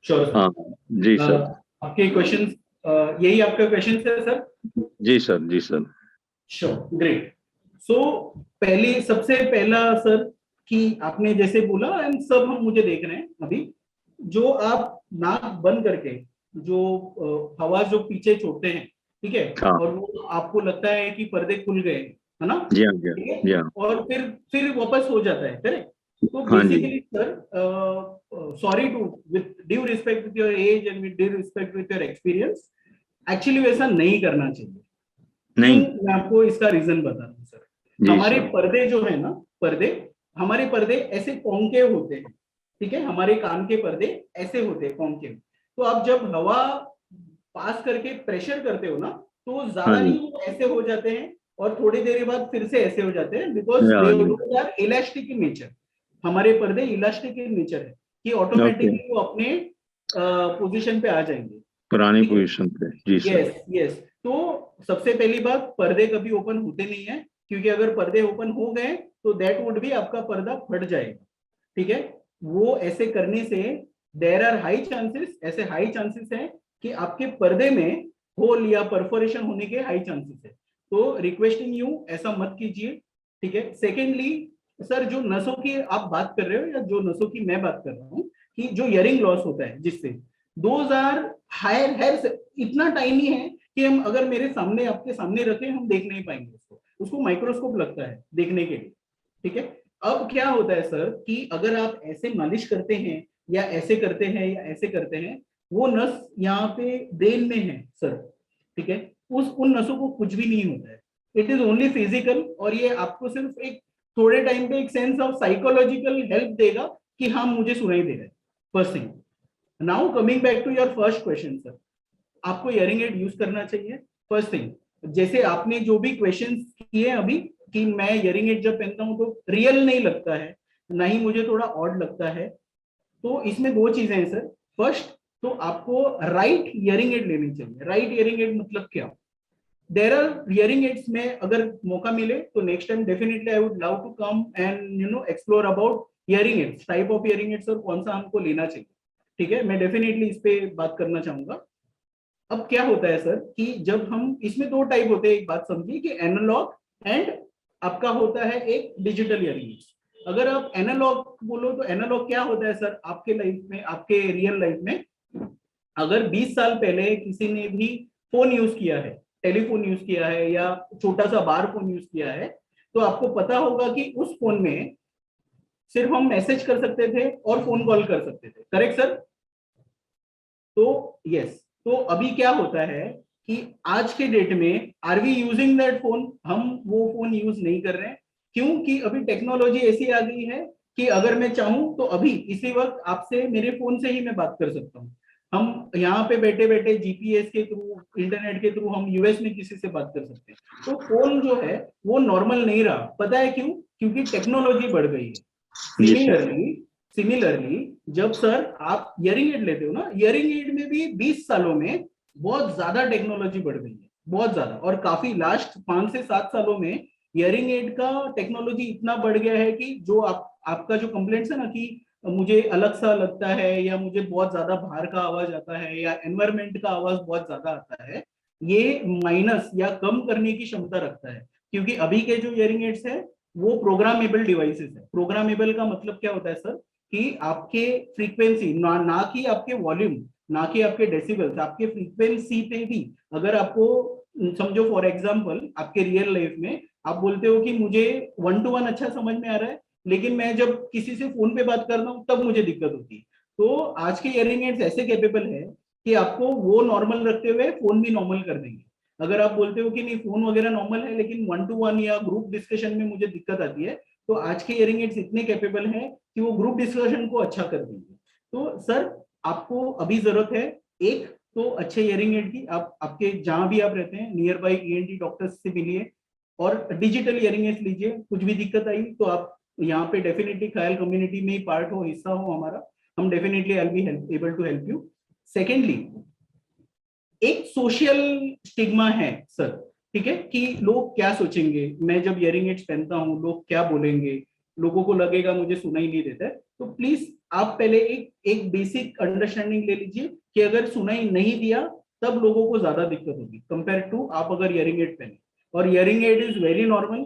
श्योर। हाँ जी सर। आपके क्वेश्चंस, यही आपका क्वेश्चन है सर? जी सर, जी सर। Sure, great. सो सबसे पहला सर, कि आपने जैसे बोला, एंड सब हम मुझे देख रहे हैं अभी, जो आप नाक बंद करके जो हवा जो पीछे छोड़ते हैं, ठीक है, हाँ। और वो आपको लगता है कि पर्दे खुल गए, है ना? जी हाँ, जी हाँ। और फिर वापस हो जाता है, करेक्ट? तो हाँ जी। Basically sir, sorry to, with due respect with your age and with due respect with your experience, actually वैसा नहीं करना चाहिए। नहीं, मैं आपको इसका रीजन बता दूं सर। हमारे पर्दे जो है ना, हमारे पर्दे ऐसे कॉन्केव होते हैं, ठीक है, हमारे कान के पर्दे ऐसे होते हैं कॉन्केव। तो आप जब हवा पास करके प्रेशर करते हो ना, तो ज्यादा नहीं, वो ऐसे हो जाते हैं, और थोड़ी देर बाद फिर से ऐसे हो जाते हैं, because they are elastic in nature. हमारे पर्दे इलास्टिक इन नेचर है, कि ऑटोमेटिकली वो अपने पोजीशन पे आ जाएंगे, पुरानी ठीक है? पोजीशन पे। जी सर। Yes yes. तो सबसे पहली बात, पर्दे कभी ओपन होते नहीं है, क्योंकि अगर पर्दे ओपन हो गए तो दैट वुड भी आपका पर्दा फट जाएगा, ठीक है? वो ऐसे करने से देयर आर हाई चांसेस, ऐसे हाई चांसेस हैं कि आपके पर्दे में होल या परफोरेशन होने के हाई चांसेस है। तो रिक्वेस्टिंग यू ऐसा मत कीजिए, ठीक है? सेकेंडली सर, जो नसों की आप बात कर रहे हो या जो नसों की मैं बात कर रहा हूँ, कि जो हियरिंग लॉस होता है जिससे, दोज आर हायर, इतना टाइनी है कि हम अगर मेरे सामने आपके सामने रखें हम देख नहीं पाएंगे उसको, उसको माइक्रोस्कोप लगता है देखने के लिए, ठीक है? अब क्या होता है सर कि अगर आप ऐसे मालिश करते हैं या ऐसे करते हैं या ऐसे करते हैं, वो नस यहाँ पे ब्रेन में है सर, ठीक है? उन नसों को कुछ भी नहीं होता है, इट इज ओनली फिजिकल, और ये आपको सिर्फ एक थोड़े टाइम पे एक सेंस ऑफ साइकोलॉजिकल हेल्प देगा कि हाँ मुझे सुनाई दे रहा है। First thing. Now coming back to your first question sir, आपको हियरिंग एड यूज करना चाहिए। फर्स्ट थिंग, जैसे आपने जो भी क्वेश्चंस किए अभी कि मैं हियरिंग एड जब पहनता हूं तो रियल नहीं लगता है, ना ही मुझे थोड़ा ऑड लगता है, तो इसमें दो चीजें हैं सर। फर्स्ट, तो आपको राइट हियरिंग एड लेनी चाहिए। राइट हियरिंग एड मतलब क्या? देयर आर हियरिंग एड्स में अगर मौका मिले तो next time definitely I would love to come and explore about hearing aids, type of hearing aids और कौन सा हमको लेना चाहिए, ठीक है? मैं डेफिनेटली इस पे बात करना चाहूंगा। अब क्या होता है सर कि जब हम, इसमें दो टाइप होते हैं, एक बात समझिए कि एनालॉग एंड आपका होता है एक डिजिटल हियरिंग। अगर आप एनालॉग बोलो तो एनालॉग क्या होता है सर आपके लाइफ में, आपके रियल लाइफ में? अगर 20 साल पहले किसी ने भी फोन यूज किया है, टेलीफोन यूज किया है या छोटा सा बार फोन यूज किया है, तो आपको पता होगा कि उस फोन में सिर्फ हम मैसेज कर सकते थे और फोन कॉल कर सकते थे, करेक्ट सर? तो यस, तो अभी क्या होता है कि आज के डेट में are we using that phone? हम वो फोन यूज नहीं कर रहे हैं। क्योंकि अभी टेक्नोलॉजी ऐसी आ गई है कि अगर मैं चाहूं तो अभी इसी वक्त आपसे मेरे फोन से ही मैं बात कर सकता हूं। हम यहाँ पे बैठे बैठे जीपीएस के थ्रू, इंटरनेट के थ्रू हम यूएस में किसी से बात कर सकते हैं। तो फोन जो है वो नॉर्मल नहीं रहा, पता है क्यों? क्योंकि टेक्नोलॉजी बढ़ गई है। जी सर। सिमिलरली जब सर आप हियरिंग एड लेते हो ना, हियरिंग एड में भी 20 सालों में बहुत ज्यादा टेक्नोलॉजी बढ़ गई है, बहुत ज्यादा, और काफी लास्ट 5 से 7 सालों में हियरिंग एड का टेक्नोलॉजी इतना बढ़ गया है कि जो आपका जो कंप्लेंट्स है ना कि मुझे अलग सा लगता है या मुझे बहुत ज्यादा बाहर का आवाज आता है या एनवायरमेंट का आवाज बहुत ज्यादा आता है, ये माइनस या कम करने की क्षमता रखता है। क्योंकि अभी के जो हियरिंग एड्स है वो प्रोग्रामेबल डिवाइसेस है। प्रोग्रामेबल का मतलब क्या होता है सर कि आपके फ्रीक्वेंसी, ना कि आपके वॉल्यूम, ना कि आपके डेसिबल्स, आपके फ्रीक्वेंसी पे भी अगर आपको, समझो फॉर एग्जांपल आपके रियल लाइफ में आप बोलते हो कि मुझे 1 to 1 अच्छा समझ में आ रहा है, लेकिन मैं जब किसी से फोन पे बात कर रहा हूँ तब मुझे दिक्कत होती है। तो आज के हियरिंग एड्स ऐसे कैपेबल है कि आपको वो नॉर्मल रखते हुए फोन भी नॉर्मल कर देंगे। अगर आप बोलते हो कि नहीं फोन वगैरह नॉर्मल है लेकिन 1 to 1 या ग्रुप डिस्कशन में मुझे दिक्कत आती है, तो आज के हियरिंग एड्स इतने कैपेबल हैं कि वो ग्रुप डिस्कशन को अच्छा कर देंगे। तो सर आपको अभी जरूरत है एक तो अच्छे हियरिंग एड की, आप आपके जहां भी आप रहते हैं नियर बाई ईएनटी डॉक्टर्स से मिलिए और डिजिटल हियरिंग एड्स लीजिए। कुछ भी दिक्कत आई तो आप यहाँ पे डेफिनेटली ख्याल कम्युनिटी में पार्ट हो, हिस्सा हो हमारा, हम definitely I be able to help you. Secondly, एक सोशल स्टिग्मा है सर, ठीक है, कि लोग क्या सोचेंगे, मैं जब हियरिंग एड्स पहनता हूँ लोग क्या बोलेंगे, लोगों को लगेगा मुझे सुनाई नहीं देता है। तो प्लीज आप पहले एक बेसिक अंडरस्टैंडिंग ले लीजिए कि अगर सुनाई नहीं दिया तब लोगों को ज्यादा दिक्कत होगी कंपेयर टू आप अगर हियरिंग एड पहने। और hearing aid is very normal,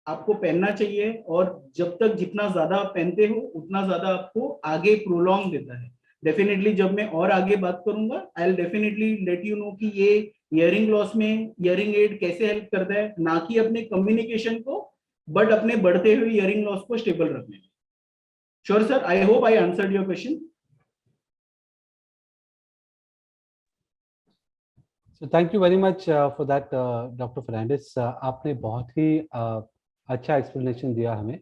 आपको पहनना चाहिए, और जब तक जितना ज्यादा आप पहनते हो उतना ज्यादा आपको आगे प्रोलॉन्ग देता है। डेफिनेटली जब मैं और आगे बात करूंगा I will definitely let you know कि ये हियरिंग लॉस में हियरिंग एड कैसे हेल्प करता है, ना कि अपने कम्युनिकेशन को बट अपने बढ़ते हुए हियरिंग लॉस को स्टेबल रखने में। Sure sir, I hope I answered your question. So thank you very much for that, Dr. Fernandez. आपने बहुत ही अच्छा explanation दिया हमें.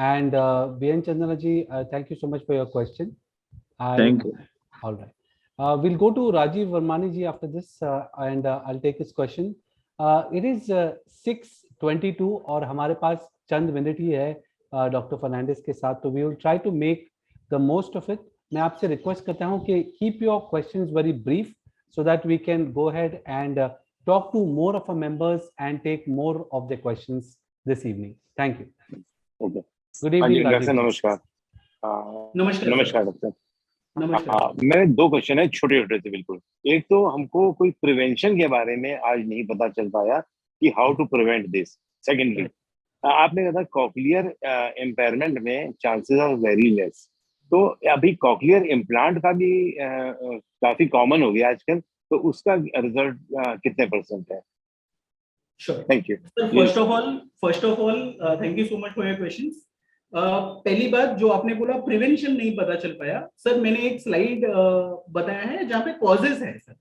And BN Chandana ji, thank you so much for your question. Thank you. All right. We'll go to Rajiv Varmani ji after this, and I'll take his question. It is 6:22 और हमारे पास चंद minute ही है doctor Fernandes के साथ, तो we will try to make the most of it. मैं आपसे request करता हूं कि keep your questions very brief so that we can go ahead and talk to more of our members and take more of the questions this evening. Thank you. Okay, Good हाँ जी evening, doctor Rajiv. नमस्कार। नमस्कार नमस्कार doctor. नमस्कार। मेरे दो question है, छोटे छोटे थे बिल्कुल। एक तो हमको कोई प्रिवेंशन के बारे में आज नहीं पता चल पाया कि how to prevent this. Secondly, आपने कहा था कॉक्लियर इम्पेयरमेंट में चांसेस आर वेरी लेस, तो अभी कॉक्लियर इम्प्लांट का भी काफी कॉमन हो गया आजकल, तो उसका रिजल्ट कितने % है? Sure. Thank you. Sir, first of all, thank you so much for your questions. पहली बात जो आपने बोला प्रिवेंशन नहीं पता चल पाया, सर मैंने एक स्लाइड बताया है जहाँ पे कॉजेस है सर,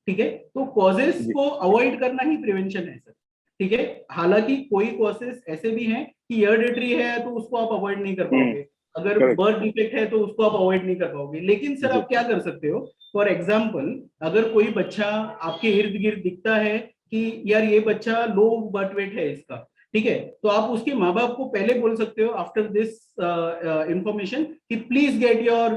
ठीक है, तो कॉजेस को अवॉइड करना ही प्रिवेंशन है सर, ठीक है। हालांकि कोई कॉजेस ऐसे भी हैं कि हेरिडिटरी है तो उसको आप अवॉइड नहीं कर पाओगे, अगर बर्थ डिफेक्ट है तो उसको आप अवॉइड नहीं कर पाओगे, लेकिन सर आप क्या कर सकते हो, फॉर एग्जाम्पल अगर कोई बच्चा आपके इर्द गिर्द दिखता है कि यार ये बच्चा लो बर्थ वेट है इसका, ठीक है, तो आप उसके माँ बाप को पहले बोल सकते हो आफ्टर दिस इंफॉर्मेशन कि please get your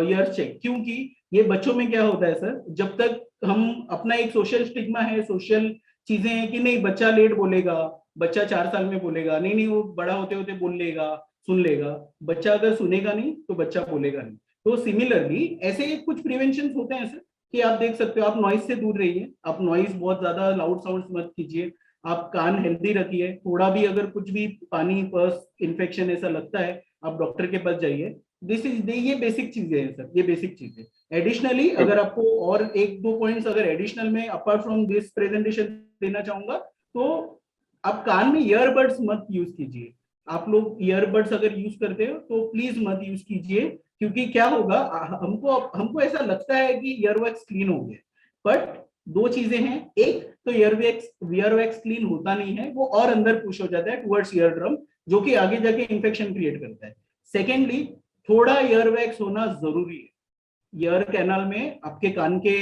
ear check, क्योंकि ये बच्चों में क्या होता है सर, जब तक हम अपना एक सोशल स्टिग्मा है, सोशल चीजें हैं कि नहीं बच्चा लेट बोलेगा, बच्चा 4 साल में बोलेगा, नहीं वो बड़ा होते होते बोल लेगा, सुन लेगा, बच्चा अगर सुनेगा नहीं तो बच्चा बोलेगा नहीं। तो सिमिलरली ऐसे कुछ प्रिवेंशन होते हैं सर कि आप देख सकते हो, आप नॉइज से दूर रहिए, आप नॉइज बहुत ज्यादा लाउड साउंड मत कीजिए, आप कान हेल्दी रखिए, थोड़ा भी अगर कुछ भी पानी पर्स इन्फेक्शन ऐसा लगता है आप डॉक्टर के पास जाइए। ये बेसिक चीजें हैं सर, ये बेसिक चीजें। एडिशनली अगर आपको और 1-2 पॉइंट्स अगर एडिशनल में अपार्ट फ्रॉम दिस प्रेजेंटेशन देना चाहूंगा, तो आप कान में ईयरबड्स मत यूज कीजिए। आप लोग ईयरबड्स अगर यूज करते हो तो प्लीज मत यूज कीजिए, क्योंकि क्या होगा, हमको ऐसा लगता है कि ईयरवैक्स क्लीन हो गया, बट 2 चीजें हैं, एक तो ईयरवैक्स क्लीन होता नहीं है, वो और अंदर पुश हो जाता है टुवर्ड्स ईयर ड्रम, जो कि आगे जाके इन्फेक्शन क्रिएट करता है। सेकेंडली, थोड़ा ईयरवैक्स होना जरूरी है। ईयर कैनाल में आपके कान के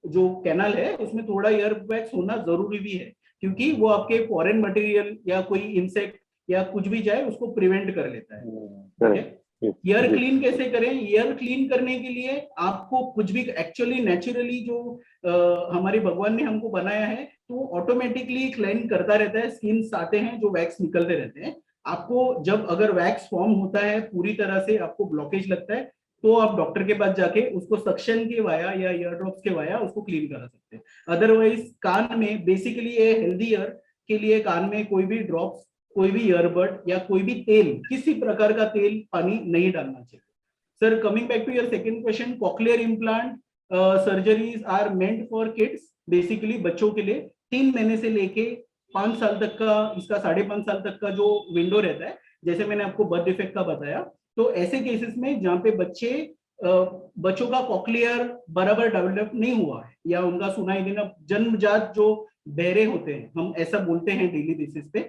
जो कैनाल है उसमें थोड़ा ईयरवैक्स होना जरूरी भी है, क्योंकि वो आपके फॉरेन मटेरियल या कोई इंसेक्ट या कुछ भी जाए उसको प्रिवेंट कर लेता है, ठीक है। ईयर क्लीन कैसे करें? ईयर क्लीन करने के लिए आपको कुछ भी एक्चुअली नेचुरली जो हमारे भगवान ने हमको बनाया है तो ऑटोमेटिकली क्लीन करता रहता है, स्किन्स आते हैं जो वैक्स निकलते रहते हैं। आपको जब अगर वैक्स फॉर्म होता है पूरी तरह से, आपको ब्लॉकेज लगता है, तो आप डॉक्टर के पास जाके उसको सक्शन के वाया या ईयर ड्रॉप्स के वाया उसको क्लीन करा सकते हैं। अदरवाइज कान में बेसिकली हेल्दी ईयर के लिए कान में कोई भी ड्रॉप्स, कोई भी ईयरबड या कोई भी तेल, किसी प्रकार का तेल पानी नहीं डालना चाहिए। Sir coming back to your second question, cochlear implant surgeries are meant for kids, basically बच्चों के लिए 3 महीने से लेके 5 साल तक का, इसका 5.5 साल तक का जो विंडो रहता है, जैसे मैंने आपको बर्थ डिफेक्ट का बताया, तो ऐसे केसेस में जहाँ पे बच्चों का कॉक्लियर बराबर डेवलप नहीं हुआ है या उनका सुनाई देना, जन्मजात जो बहरे होते हैं, हम ऐसा बोलते हैं डेली बेसिस पे,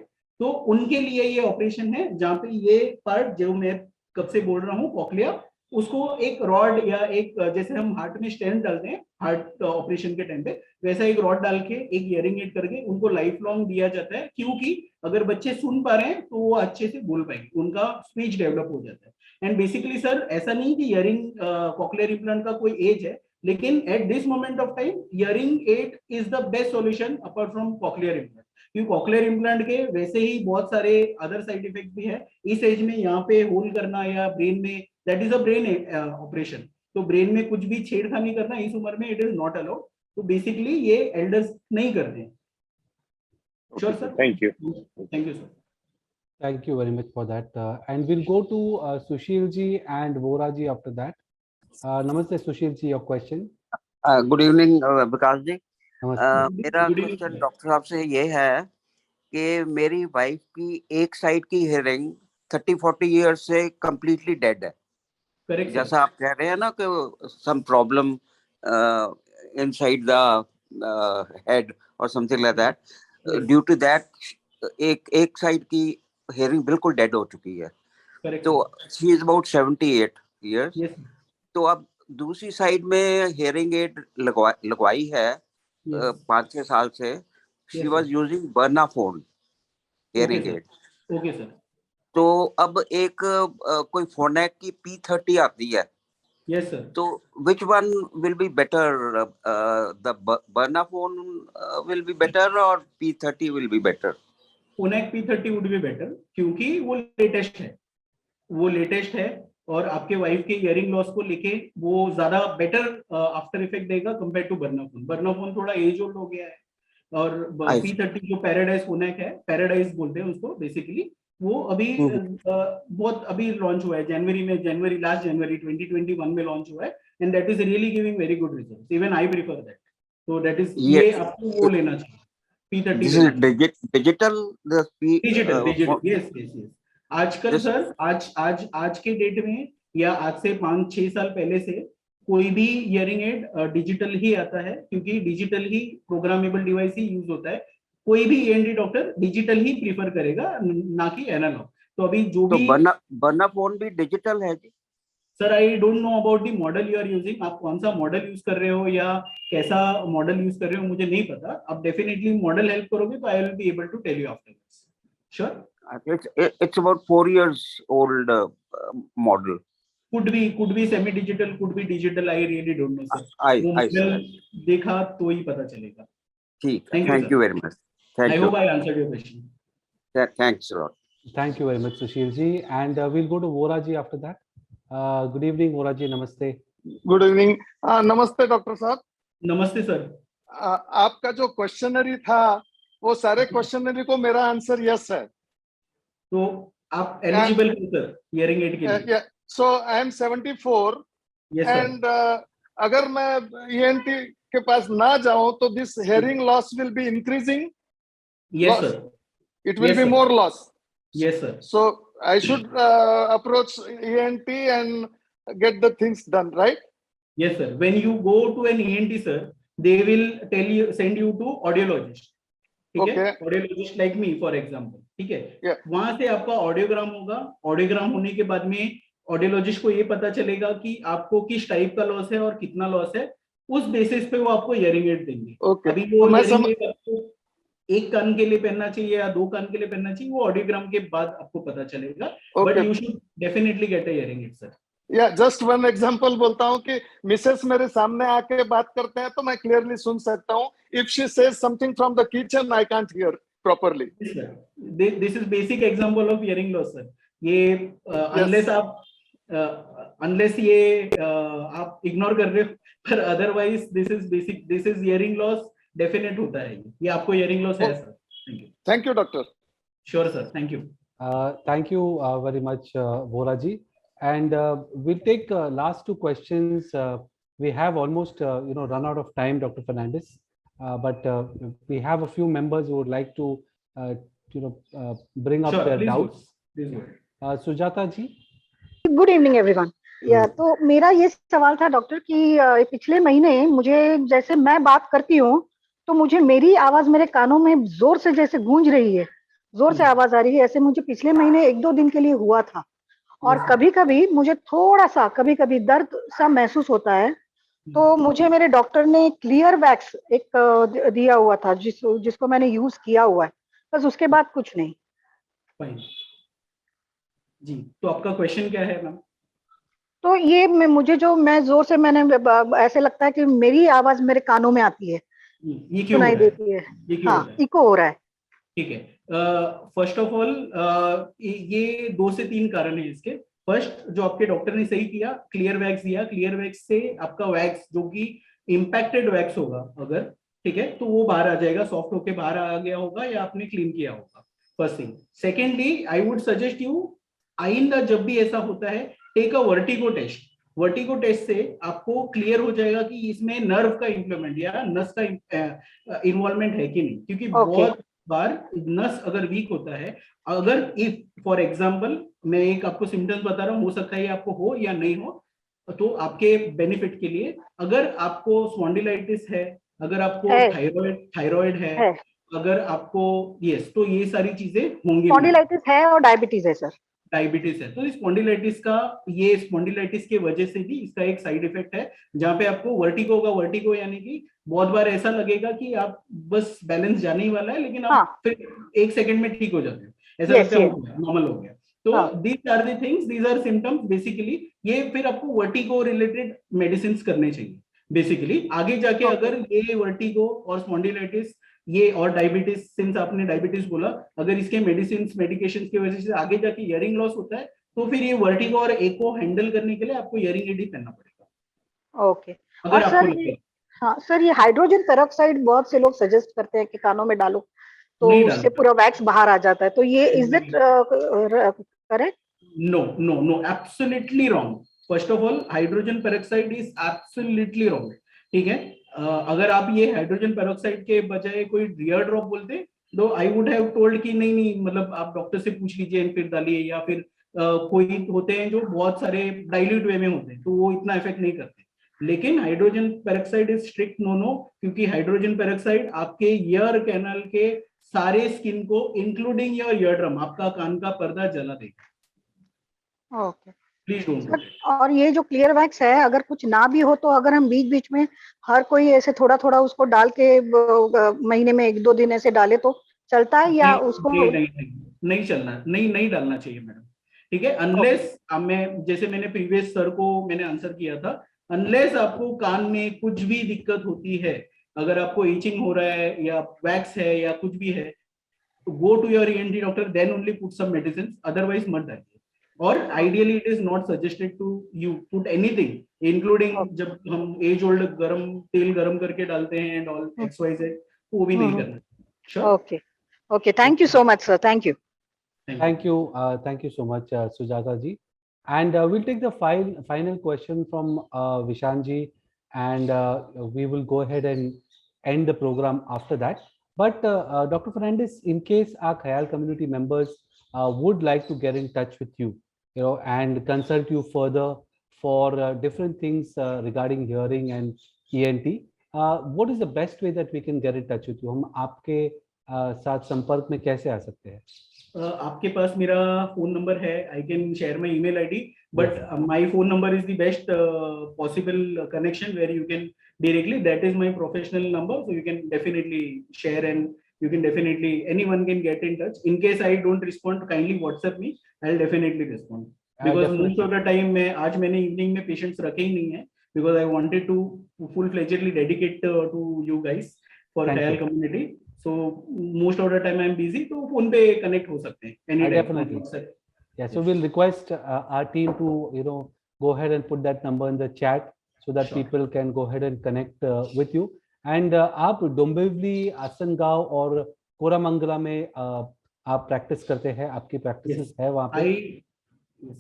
तो उनके लिए ये ऑपरेशन है जहाँ पे ये पार्ट जो मैं कब से बोल रहा हूँ कॉक्लिया, उसको एक रॉड या एक, जैसे हम हार्ट में स्टेंट डालते हैं हार्ट ऑपरेशन के टाइम पे, वैसा एक रॉड डाल के एक हियरिंग एड करके उनको लाइफ लॉन्ग दिया जाता है, क्योंकि अगर बच्चे सुन पा रहे हैं तो वो अच्छे से बोल पाएंगे, उनका स्पीच डेवलप हो जाता है। एंड बेसिकली सर ऐसा नहीं कि हियरिंग कॉक्लियर इम्प्लांट का कोई एज है, लेकिन at this moment of time hearing aid is the best solution apart from cochlear implant, क्योंकि कॉक्लियर इम्प्लांट के वैसे ही बहुत सारे अदर साइड इफेक्ट भी है। इस एज में यहाँ पे होल करना या ब्रेन में, that is a brain operation, तो ब्रेन में कुछ भी छेड़खानी करना इस उम्र में इट इज नॉट अलाउड, तो बेसिकली ये एल्डर्स नहीं करते हैं। Sure sir, thank you sir. Thank you very much for that. And we'll go to Sushil ji and Vora ji after that. Namaste Sushil ji, your question. Good evening Vikas ji. Namaste. मेरा question doctor साहब से ये है कि मेरी wife की एक side की हियरिंग 30-40 ईयर्स से कंप्लीटली डेड है। Correct, जैसा आप कह रहे हैं ना कि some problem inside the head और something like that, due to that एक साइड की हियरिंग बिल्कुल डेड हो चुकी है। Correct, तो she is about 78 years. yes, तो अब दूसरी साइड में हियरिंग एड लगवाई है yes, 5-6 साल से। She Yes, was sir. Using Bernafon hearing sir. Aid. Okay, sir. तो अब एक कोई फोनेक की P30 आती है, Yes, sir. So which one will be better? The Bernafon will be better or P30 will be better? Phonak P30 would be better क्योंकि वो latest है और आपके वाइफ के इयरिंग लॉस को लेके वो ज्यादा बेटर आफ्टर इफेक्ट देगा कंपेयर टू बर्नाफोन। बर्नाफोन थोड़ा एज ओल्ड हो गया है और P30 जो पैराडाइज फोनेक है, पैराडाइज बोलते हैं उसको बेसिकली, वो अभी बहुत अभी लॉन्च हुआ है जनवरी लास्ट जनवरी 2021 में लॉन्च हुआ है and that is really giving very good results. Even I prefer that. तो दैट इज ये आपको वो लेना चाहिए P30। This is digital, the digital yes. आजकल सर आज के डेट में या आज से 5-6 साल पहले से कोई भी हियरिंग एड डिजिटल ही आता है क्योंकि डिजिटल ही प्रोग्रामेबल डिवाइस ही यूज होता है। कोई भी ENT डॉक्टर डिजिटल ही प्रीफर करेगा ना कि एनालॉग। तो अभी जो भी बर्नाफोन भी डिजिटल है जी? Sir I don't know about the model you are using. आप कौन सा मॉडल यूज कर रहे हो या कैसा मॉडल यूज कर रहे हो मुझे नहीं पता। आप डेफिनेटली मॉडल हेल्प करोगे तो I will be able to tell you afterwards. Sure. It's about 4 years old model. Could be semi digital, could be digital. I really don't know, sir. वो मॉडल देखा तो ही पता चलेगा। ठीक, thank you very much. I hope I answered your question. Thanks a lot. Thank you very much, Sushil ji. And we'll go to Vora ji after that. Good evening, Vora ji. Namaste. Good evening. नमस्ते doctor साहब। नमस्ते sir. आपका जो questionnaire था वो सारे questionnaire को मेरा आंसर यस है। तो आप एलिजिबल हो सर हियरिंग एड के लिए। सो आई एम 74 एंड अगर मैं ENT के पास ना जाऊं तो this hearing loss will be increasing. Yes sir, it will be more loss. Yes sir. So I should approach ENT and get the things done, right? Yes sir, when you go to an ENT sir, they will send you to audiologist। ठीक है, audiologist like me for example. ठीक है, वहां से आपका audiogram होगा। Audiogram होने के बाद में ऑडियोलॉजिस्ट को ये पता चलेगा कि आपको किस टाइप का लॉस है और कितना लॉस है। उस बेसिस पे वो आपको हियरिंग एड देंगे। अभी वो हियरिंग एड आपको एक कान के लिए पहनना चाहिए या 2 कान के लिए पहनना चाहिए, वो ऑडियोग्राम के बाद आपको पता चलेगा। But you should definitely get a hearing add sir. या जस्ट वन एग्जांपल बोलता हूँ कि मिसेस मेरे सामने आके बात करते हैं तो मैं क्लियरली सुन सकता हूँ। If she says something from the kitchen I can't hear properly. This is basic example of hearing loss sir. ये अनलेस ये आप इग्नोर कर रहे हो, पर otherwise this is basic, this is hearing loss definite होता है। ये आपको हियरिंग लॉस है sir. Thank you doctor. Sure sir, thank you. Thank you very much, Vora ji. And we'll take last 2 questions. We have almost run out of time, Dr. Fernandes, but we have a few members who would like to bring up their doubts. Sujata ji. Good evening everyone. या तो मेरा ये सवाल था doctor कि पिछले महीने मुझे जैसे मैं बात करती हूँ तो मुझे मेरी आवाज मेरे कानों में जोर से जैसे गूंज रही है, जोर से आवाज आ रही है। ऐसे मुझे पिछले महीने 1-2 दिन के लिए हुआ था और कभी कभी मुझे थोड़ा सा कभी कभी दर्द सा महसूस होता है। तो मुझे मेरे डॉक्टर ने क्लियर वैक्स एक दिया हुआ था जिसको मैंने यूज किया हुआ है, बस उसके बाद कुछ नहीं। जी, तो आपका क्वेश्चन क्या है मैम? तो ये मैं जोर से मैंने ऐसे लगता है कि मेरी आवाज मेरे कानों में आती है, ये क्यों सुनाई देती है। हाँ, इको हो रहा है। ठीक है, फर्स्ट ऑफ ऑल ये 2 से 3 कारण है इसके। फर्स्ट, जो आपके डॉक्टर ने सही किया, क्लियर वैक्स दिया। क्लियर वैक्स से आपका वैक्स जो कि इम्पैक्टेड वैक्स होगा अगर, ठीक है, तो वो बाहर आ जाएगा, सॉफ्ट होके बाहर आ गया होगा या आपने क्लीन किया होगा। First thing. Secondly, I would suggest you आइंदा जब भी ऐसा होता है, take a vertigo test. Vertigo test से आपको क्लियर हो जाएगा कि इसमें नर्व का इंप्लीमेंट या नस का इन्वॉल्वमेंट है कि नहीं। क्योंकि बहुत बार नस अगर वीक होता है, अगर इफ फॉर एग्जांपल मैं एक आपको सिम्टम्स बता रहा हूँ, हो सकता है आपको हो या नहीं हो, तो आपके बेनिफिट के लिए, अगर आपको स्पॉन्डिलाइटिस है, अगर आपको थायराइड है, अगर आपको तो ये सारी चीजें होंगी। स्पॉन्डिलाइटिस है और डायबिटीज है सर। डायबिटीज है तो स्पॉन्डिलाइटिस के वजह से भी इसका एक साइड इफेक्ट है, जहां पे आपको वर्टिगो होगा। वर्टिगो यानी कि बहुत बार ऐसा लगेगा कि आप बस बैलेंस जाने ही वाला है, लेकिन आप फिर 1 सेकंड में ठीक हो जाते हैं, ऐसा लगता है नॉर्मल हो गया। तो हाँ। These are the things, these are symptoms basically. ये फिर आपको वर्टिगो रिलेटेड मेडिसिन करने चाहिए बेसिकली आगे जाके। Okay. अगर ये वर्टिगो और स्पॉन्डिलाइटिस ये और डायबिटीज, सिंस आपने डायबिटीज बोला, अगर इसके मेडिसिन मेडिकेशन की वजह से आगे जाके हियरिंग लॉस होता है, तो फिर ये वर्टिगो और एको हैंडल करने के लिए आपको हियरिंग एड ही पहनना पड़ेगा, ओके। अगर और आपको सर लगता ये, है। हाँ सर, ये हाइड्रोजन पेरोक्साइड बहुत से लोग सजेस्ट करते हैं कि कानों में डालो, तो नहीं उससे डालना, पूरा वैक्स बाहर आ जाता है, तो ये is it correct? no, no, no, absolutely wrong. First of all, hydrogen peroxide is absolutely wrong, ठीक है। अगर आप ये हाइड्रोजन पेरोक्साइड के बजाय कोई रियर ड्रॉप बोलते तो आई वुड हैव टोल्ड कि नहीं नहीं, मतलब आप डॉक्टर से पूछ लीजिए फिर डालिए, या फिर कोई होते हैं जो बहुत सारे डाइल्यूट वे में होते हैं, तो वो इतना इफेक्ट नहीं करते। लेकिन hydrogen peroxide is strict no no, क्योंकि हाइड्रोजन पेरोक्साइड आपके ईयर कैनल के सारे स्किन को इंक्लूडिंग योर ईयर ड्रम, आपका कान का पर्दा जला देगा। Okay please don't do sir. It. और ये जो क्लियर वैक्स है, अगर कुछ ना भी हो तो अगर हम बीच बीच में हर कोई ऐसे थोड़ा थोड़ा उसको डाल के महीने में 1-2 दिन ऐसे डाले तो चलता है, या उसको? नहीं नहीं नहीं, नहीं चलना, नहीं नहीं डालना चाहिए मैडम, ठीक है। ओके। अनलेस मैं, जैसे मैंने प्रीवियस सर को मैंने आंसर किया था, अनलेस आपको कान में कुछ भी दिक्कत होती है, अगर आपको ईचिंग हो रहा है या वैक्स है या कुछ भी है, तो go to your ENT doctor, then only put some medicine, otherwise मत डालिए। और ideally it is not suggested to you put anything including, जब हम एज ओल्ड गरम तेल गरम करके डालते हैं and all X Y Z, वो भी नहीं करना। Sure. Okay okay, thank you so much sir, thank you. Thank you so much, Sujata ji. And we'll take the final question from Vishanji, and we will go ahead and end the program after that. But Dr. Fernandez, in case our Khayal community members would like to get in touch with you, and consult you further for different things regarding hearing and ENT, what is the best way that we can get in touch with you? हम आपके साथ संपर्क में कैसे आ सकते हैं? आपके पास मेरा फोन नंबर है, I can share my email ID, but my phone number is the best possible connection where you can directly, that is my professional number, so you can definitely share, and you can definitely, anyone can get in touch. In case I don't respond, kindly WhatsApp me, I'll definitely respond, because most of the time मैं आज मैंने evening में patients रखे ही नहीं है, because I wanted to full-fledgedly dedicate to you guys for Khayal community. So most of the time I'm busy, तो phone पे connect हो सकते हैं anytime. Definitely. Yeah, so we'll request our team to go ahead and put that number in the chat so that people can go ahead and connect with you. And आप डोंबिवली, आसनगांव और कोरामंगला में आप practice करते हैं, आपकी प्रैक्टिसेस है वहाँ पे?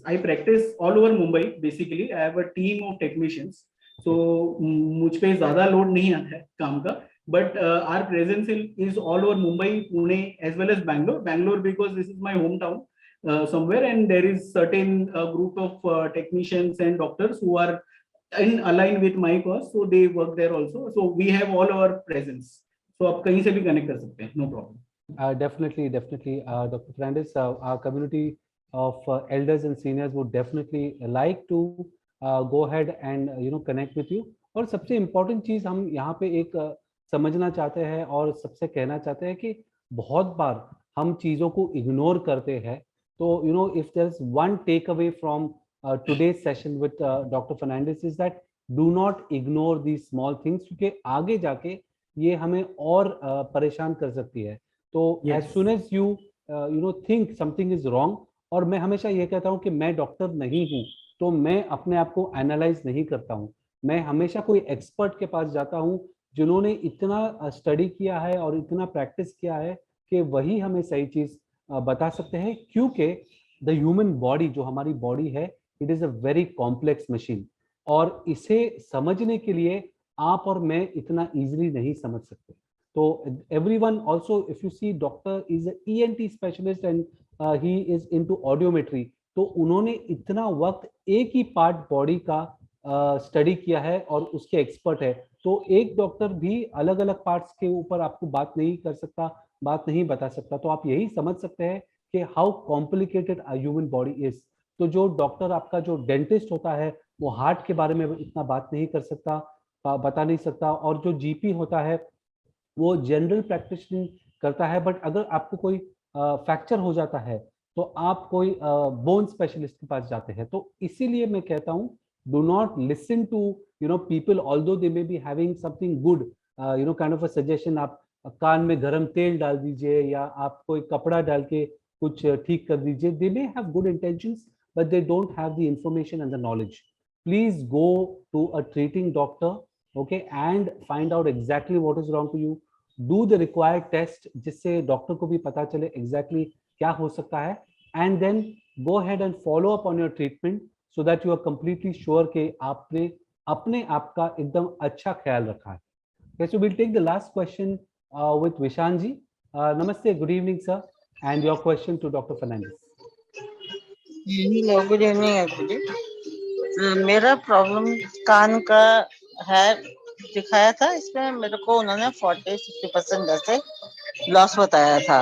I practice all over Mumbai basically. I have a team of technicians, so मुझ पे ज़्यादा लोड नहीं आता है काम का, but our presence is all over Mumbai, Pune as well as Bangalore. Bangalore because this is my hometown somewhere, and there is certain group of technicians and doctors who are in align with my cause, so they work there also. So we have all our presence. So आप कहीं से भी connect कर सकते हैं, no problem. Definitely, Dr. Fernandez, our community of elders and seniors would definitely like to go ahead and connect with you. और सबसे important चीज हम यहाँ पे एक समझना चाहते हैं और सबसे कहना चाहते हैं कि बहुत बार हम चीजों को इग्नोर करते हैं। तो if there is one takeaway from today's session with Dr. Fernandez is that do not ignore these small things, क्योंकि आगे जाके ये हमें और परेशान कर सकती है। तो as soon as you think something is wrong, और मैं हमेशा ये कहता हूँ कि मैं डॉक्टर नहीं हूँ, तो मैं अपने आप को एनालाइज नहीं करता हूँ, मैं हमेशा कोई एक्सपर्ट के पास जाता हूँ जिन्होंने इतना स्टडी किया है और इतना प्रैक्टिस किया है कि वही हमें सही चीज बता सकते हैं। क्योंकि द ह्यूमन बॉडी, जो हमारी बॉडी है, it is a very complex machine, और इसे समझने के लिए आप और मैं इतना इजीली नहीं समझ सकते। तो everyone also, if you see, doctor is a ENT specialist and he is into audiometry, तो उन्होंने इतना वक्त एक ही पार्ट बॉडी का स्टडी किया है और उसके एक्सपर्ट है। तो एक डॉक्टर भी अलग अलग पार्ट्स के ऊपर आपको बात नहीं कर सकता, बात नहीं बता सकता। तो आप यही समझ सकते हैं कि how complicated a human body is. तो जो डॉक्टर, आपका जो डेंटिस्ट होता है, वो हार्ट के बारे में इतना बात नहीं कर सकता, बता नहीं सकता, और जो जीपी होता है वो जनरल प्रैक्टिशनिंग करता है। बट अगर आपको कोई फ्रैक्चर हो जाता है तो आप कोई बोन स्पेशलिस्ट के पास जाते हैं। तो इसीलिए मैं कहता हूँ, do not listen to people, although they may be having something good, kind of a suggestion. आप कान में गरम तेल डाल दीजिए, या आप कोई कपड़ा डाल के कुछ ठीक कर दीजिए। They may have good intentions, but they don't have the information and the knowledge. Please go to a treating doctor, okay, and find out exactly what is wrong to you. Do the required test, जिससे doctor को भी पता चले exactly क्या हो सकता है, and then go ahead and follow up on your treatment so that you are completely sure कि आपने अपने आप का एकदम अच्छा ख्याल रखा है। Okay, so we'll take the last question with Vishan ji. Namaste, good evening, sir, and your question to Dr. Fernandez. Hello, good evening everybody. मेरा प्रॉब्लम कान का है, दिखाया था इसमें मेरे को उन्होंने 40-50% जैसे लॉस बताया था।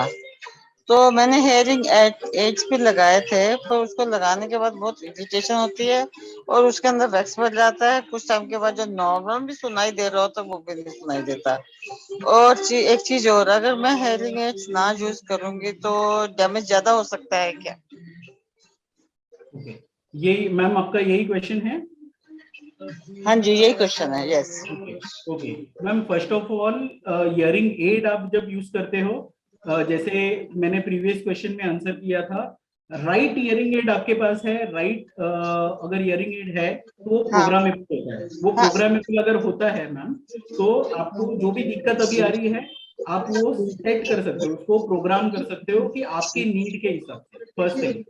तो मैंने हेयरिंग एड्स भी लगाए थे, पर उसको लगाने के बाद बहुत इरिटेशन होती है और उसके अंदर वैक्स भर जाता है। कुछ टाइम के बाद जो नॉर्मल भी सुनाई दे रहा होता है वो भी नहीं सुनाई देता। और एक चीज और, अगर मैं हेयरिंग एड्स ना यूज करूंगी तो डैमेज ज्यादा हो सकता है क्या? ओके, यही मैम आपका यही क्वेश्चन है? हाँ जी, यही क्वेश्चन है। Yes. Okay ma'am, first of all hearing aid आप जब यूज करते हो, जैसे मैंने प्रीवियस क्वेश्चन में आंसर किया था, राइट हियरिंग एड आपके पास है, राइट अगर हियरिंग एड है तो वो प्रोग्रामेबल होता है। वो प्रोग्रामेबल अगर होता है मैम, तो आपको जो भी दिक्कत अभी आ रही है आप वो सेट कर सकते हो, उसको प्रोग्राम कर सकते हो कि आपके नीड के हिसाब से। First thing.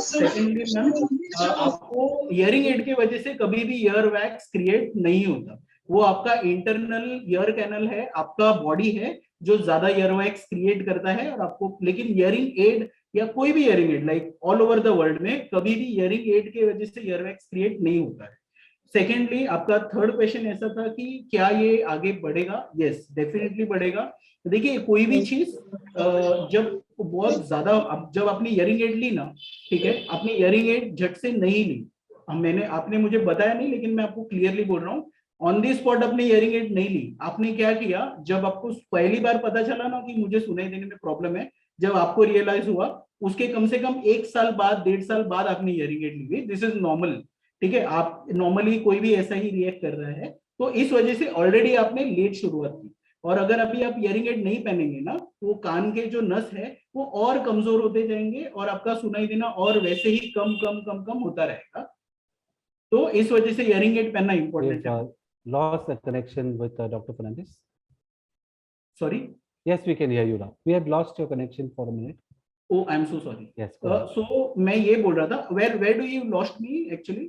सेकेंडली मैम, आपको हियरिंग एड की वजह से कभी भी ईयर वैक्स क्रिएट नहीं होता। वो आपका इंटरनल ईयर कैनल है, आपका बॉडी है जो ज्यादा ईयर वैक्स क्रिएट करता है। और आपको लेकिन हियरिंग एड या कोई भी hearing aid like all over the world में कभी भी हियरिंग एड की वजह से ईयर वैक्स क्रिएट नहीं होता है। सेकेंडली, आपका थर्ड क्वेश्चन ऐसा था कि क्या ये आगे बढ़ेगा? यस, डेफिनेटली बढ़ेगा। देखिए, कोई भी चीज जब बहुत ज्यादा, जब आपने हियरिंग एड ली ना, ठीक है, आपने हियरिंग एड झट से नहीं ली, आपने मुझे बताया नहीं, लेकिन मैं आपको क्लियरली बोल रहा हूँ, ऑन दी स्पॉट अपने हियरिंग एड नहीं ली। आपने क्या किया, जब आपको पहली बार पता चला ना कि मुझे सुनाई देने में प्रॉब्लम है, जब आपको रियलाइज हुआ, उसके कम से कम 1 साल बाद, 1.5 साल बाद आपने हियरिंग एड ली। दिस इज नॉर्मल, ठीक है। आप नॉर्मली कोई भी ऐसा ही रिएक्ट कर रहा है, तो इस वजह से ऑलरेडी आपने लेट शुरुआत की। और अगर अभी आप हियरिंग एड नहीं पहनेंगे ना, तो वो कान के जो नस है वो और कमजोर होते जाएंगे और आपका सुनाई देना और वैसे ही कम कम कम कम होता रहेगा। तो इस वजह से हियरिंग एड पहनना इंपॉर्टेंट है। Lost the connection with Dr. Fernandez. Sorry? Yes, we can hear you now. We had lost your connection for a minute. Oh, I'm so sorry. Yes. Go ahead. So मैं ये बोल रहा था, where do you lost me actually?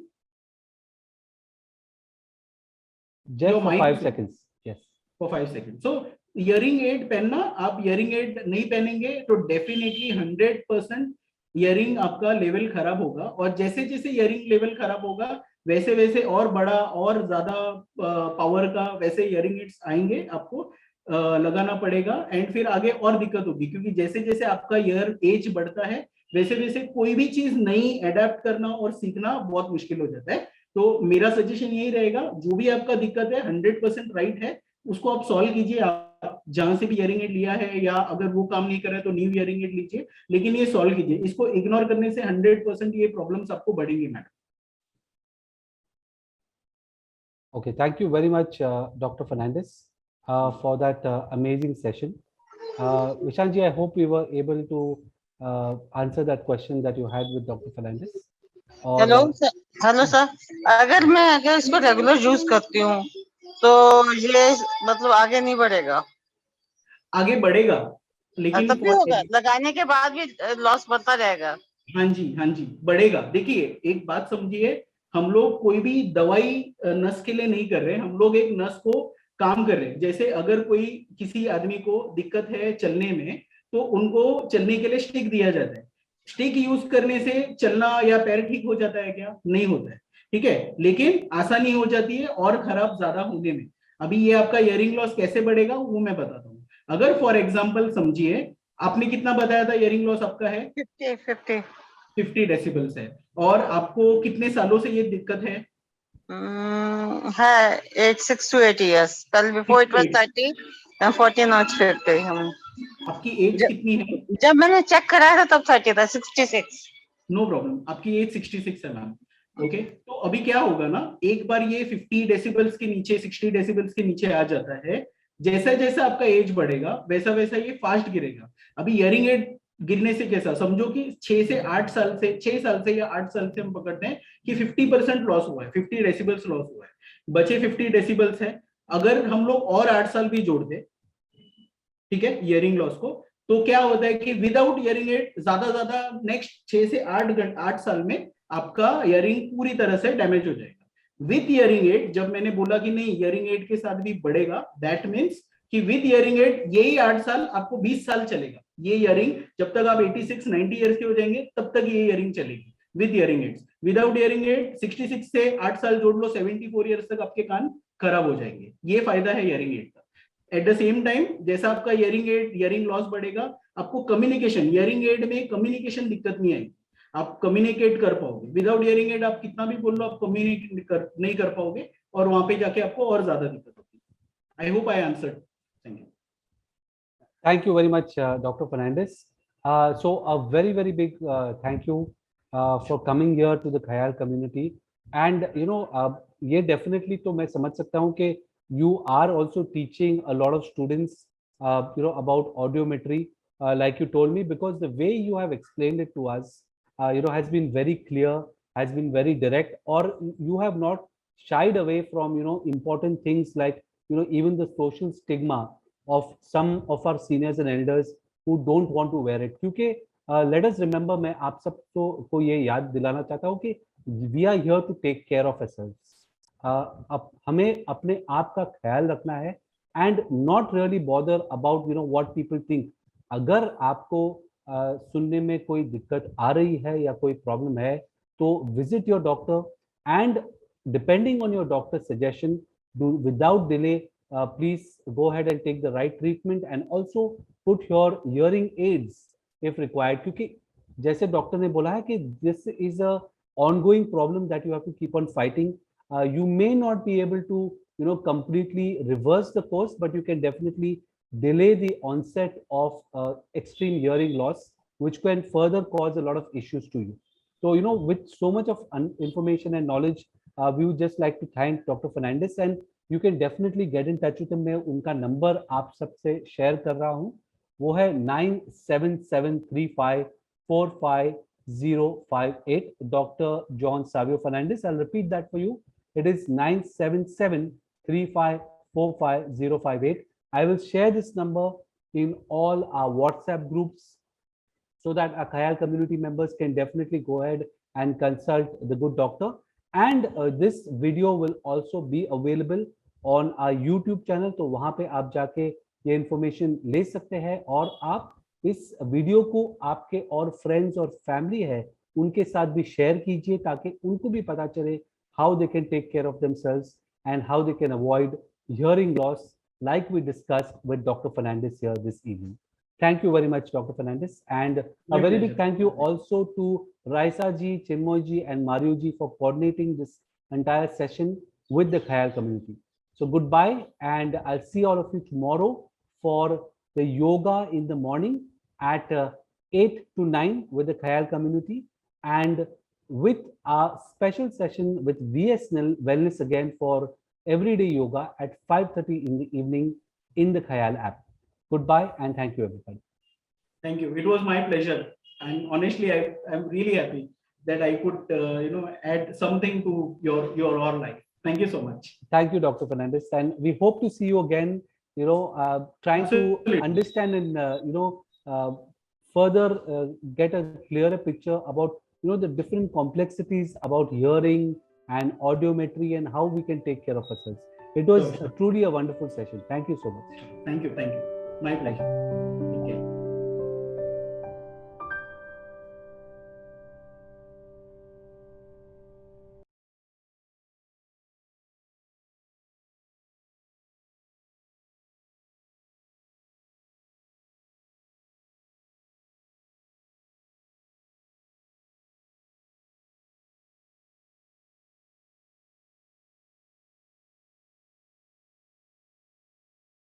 Just for 5 seconds. Yes. For 5 seconds. So hearing aid पहनना, आप hearing aid नहीं पहनेंगे तो डेफिनेटली 100% हियरिंग आपका लेवल खराब होगा। और जैसे जैसे हियरिंग लेवल खराब होगा, वैसे वैसे और बड़ा और ज्यादा पावर का वैसे हियरिंग एड्स आएंगे, आपको लगाना पड़ेगा। एंड फिर आगे और दिक्कत होगी, क्योंकि जैसे जैसे आपका ईयर एज बढ़ता है, वैसे वैसे कोई भी चीज नई अडेप्ट करना और सीखना बहुत मुश्किल हो जाता है। तो मेरा सजेशन यही रहेगा, जो भी आपका दिक्कत है 100% राइट है, उसको आप सॉल्व कीजिए। आप जहां से भी हियरिंग एड लिया है, या अगर वो काम नहीं कर रहा है तो न्यू हियरिंग एड लीजिए, लेकिन ये सॉल्व कीजिए। इसको इग्नोर करने से 100% ये प्रॉब्लम्स आपको बढ़ेंगी madam. Okay, thank you very much, Dr. Fernandez, for that amazing session. Vishanji, I hope we were able to answer that question that you had with Dr. Fernandez. Hello sir, अगर इसको regular use करती हूँ तो ये मतलब आगे नहीं बढ़ेगा? आगे बढ़ेगा, लेकिन तब भी होगा, लगाने के बाद भी लॉस बढ़ता रहेगा? हाँ जी बढ़ेगा। देखिए, एक बात समझिए, हम लोग कोई भी दवाई नस के लिए नहीं कर रहे हैं, हम लोग एक नस को काम कर रहे हैं। जैसे अगर कोई किसी आदमी को दिक्कत है चलने में, तो उनको चलने के लिए स्टिक दिया जाता है। स्टिक यूज करने से चलना या पैर ठीक हो जाता है क्या? नहीं होता है, ठीक है, लेकिन आसानी हो जाती है और खराब ज्यादा होने में। अभी ये आपका हियरिंग लॉस कैसे बढ़ेगा वो मैं बताता हूँ। अगर फॉर एग्जाम्पल समझिए, आपने कितना बताया था हियरिंग लॉस आपका है? 50 डेसिबल्स है। और आपको कितने सालों से ये दिक्कत है? है 6 to 8 years. Well, before it was 30 and 40, now it's 50. आपकी एज जब- कितनी है? जब मैंने चेक कराया था तब 30 था, 66। नो प्रॉब्लम, आपकी एज 66 है मैम। ओके, तो अभी क्या होगा ना, एक बार ये 50 डेसिबल्स के नीचे, 60 डेसिबल्स के नीचे आ जाता है, जैसा जैसा आपका एज बढ़ेगा वैसा वैसा ये फास्ट गिरेगा। अभी हियरिंग एड गिरने से कैसा समझो कि 6 से 8 साल से, 6 साल से या 8 साल से हम पकड़ते हैं कि 50% लॉस हुआ है, 50 डेसिबल्स लॉस हुआ है, बचे 50 डेसिबल्स है। अगर हम लोग और 8 साल भी जोड़ दे, ठीक है, हियरिंग लॉस को, तो क्या होता है कि विदाउट हियरिंग एड ज्यादा नेक्स्ट 6 से 8 साल में आपका हियरिंग पूरी तरह से डैमेज हो जाएगा। विथ हियरिंग एड, जब मैंने बोला कि नहीं हियरिंग एड के साथ भी बढ़ेगा, दैट मीन्स कि विथ हियरिंग एड यही 8 साल आपको 20 साल चलेगा ये हियरिंग। जब तक आप 86-90 ईयर्स के हो जाएंगे तब तक ये हियरिंग चलेगी with hearing aids. Without hearing aid 66 से 8 साल जोड़ लो, 74 ईयर्स तक आपके कान खराब हो जाएंगे। ये फायदा है हियरिंग एड का। एट द सेम टाइम जैसा आपका हियरिंग एड, हियरिंग लॉस बढ़ेगा, आपको कम्युनिकेशन, हियरिंग एड में कम्युनिकेशन दिक्कत नहीं आएगी, आप कम्युनिकेट कर पाओगे। विदाउट हियरिंग एड आप कितना भी बोल लो, आप कम्युनिकेट नहीं कर पाओगे और वहां पे जाके आपको और ज्यादा दिक्कत होगी। I hope I answered. Thank you. Thank you very much, Dr. Fernandez. So a very, very big thank you for coming here to the Khayal community. And ये definitely तो मैं समझ सकता हूँ कि you are also teaching a lot of students, about audiometry, like you told me, because the way you have explained it to us, has been very clear, has been very direct, or you have not shied away from, important things like, even the social stigma of some of our seniors and elders who don't want to wear it. क्योंकि let us remember, मैं आप सबको को ये याद दिलाना चाहता हूँ कि we are here to take care of ourselves. अब हमें अपने आप का ख्याल रखना है and not really bother about what people think. अगर आपको सुनने में कोई दिक्कत आ रही है या कोई प्रॉब्लम है तो visit your doctor and depending on your doctor's suggestion, do without delay, please go ahead and take the right treatment and also put your hearing aids if required. क्योंकि जैसे डॉक्टर ने बोला है कि this is a ongoing problem that you have to keep on fighting. You may not be able to completely reverse the course, but you can definitely delay the onset of extreme hearing loss, which can further cause a lot of issues to you. So with so much of information and knowledge, we would just like to thank Dr. Fernandez, and you can definitely get in touch with him. मैं उनका number आप सबसे share कर रहा हूँ, वो है 9773545058. Dr. John Savio Fernandez. I'll repeat that for you. It is 9773545058. I will share this number in all our WhatsApp groups so that our Khayal community members can definitely go ahead and consult the good doctor. And this video will also be available on our YouTube channel. तो वहां पे आप जाके ये information ले सकते हैं और आप इस वीडियो को आपके और फ्रेंड्स और फैमिली है उनके साथ भी शेयर कीजिए ताकि उनको भी पता चले how they can take care of themselves and how they can avoid hearing loss like we discussed with Dr. Fernandez here this evening. Thank you very much, Dr. Fernandez. And a very big thank you also to Raisa ji, Chinmoy ji and Mario ji for coordinating this entire session with the Khayal community. So goodbye, and I'll see all of you tomorrow for the yoga in the morning at 8 to 9 with the Khayal community, and with our special session with VSNL Wellness again for everyday yoga at 5:30 in the evening in the Khayal app. Goodbye and thank you, everybody. Thank you. It was my pleasure. And honestly, I'm really happy that I could, add something to your all life. Thank you so much. Thank you, Dr. Fernandez. And we hope to see you again, trying Absolutely. to understand and, further get a clearer picture about, the different complexities about hearing and audiometry and how we can take care of ourselves. It was Sure. truly a wonderful session. Thank you so much. Thank you. My pleasure.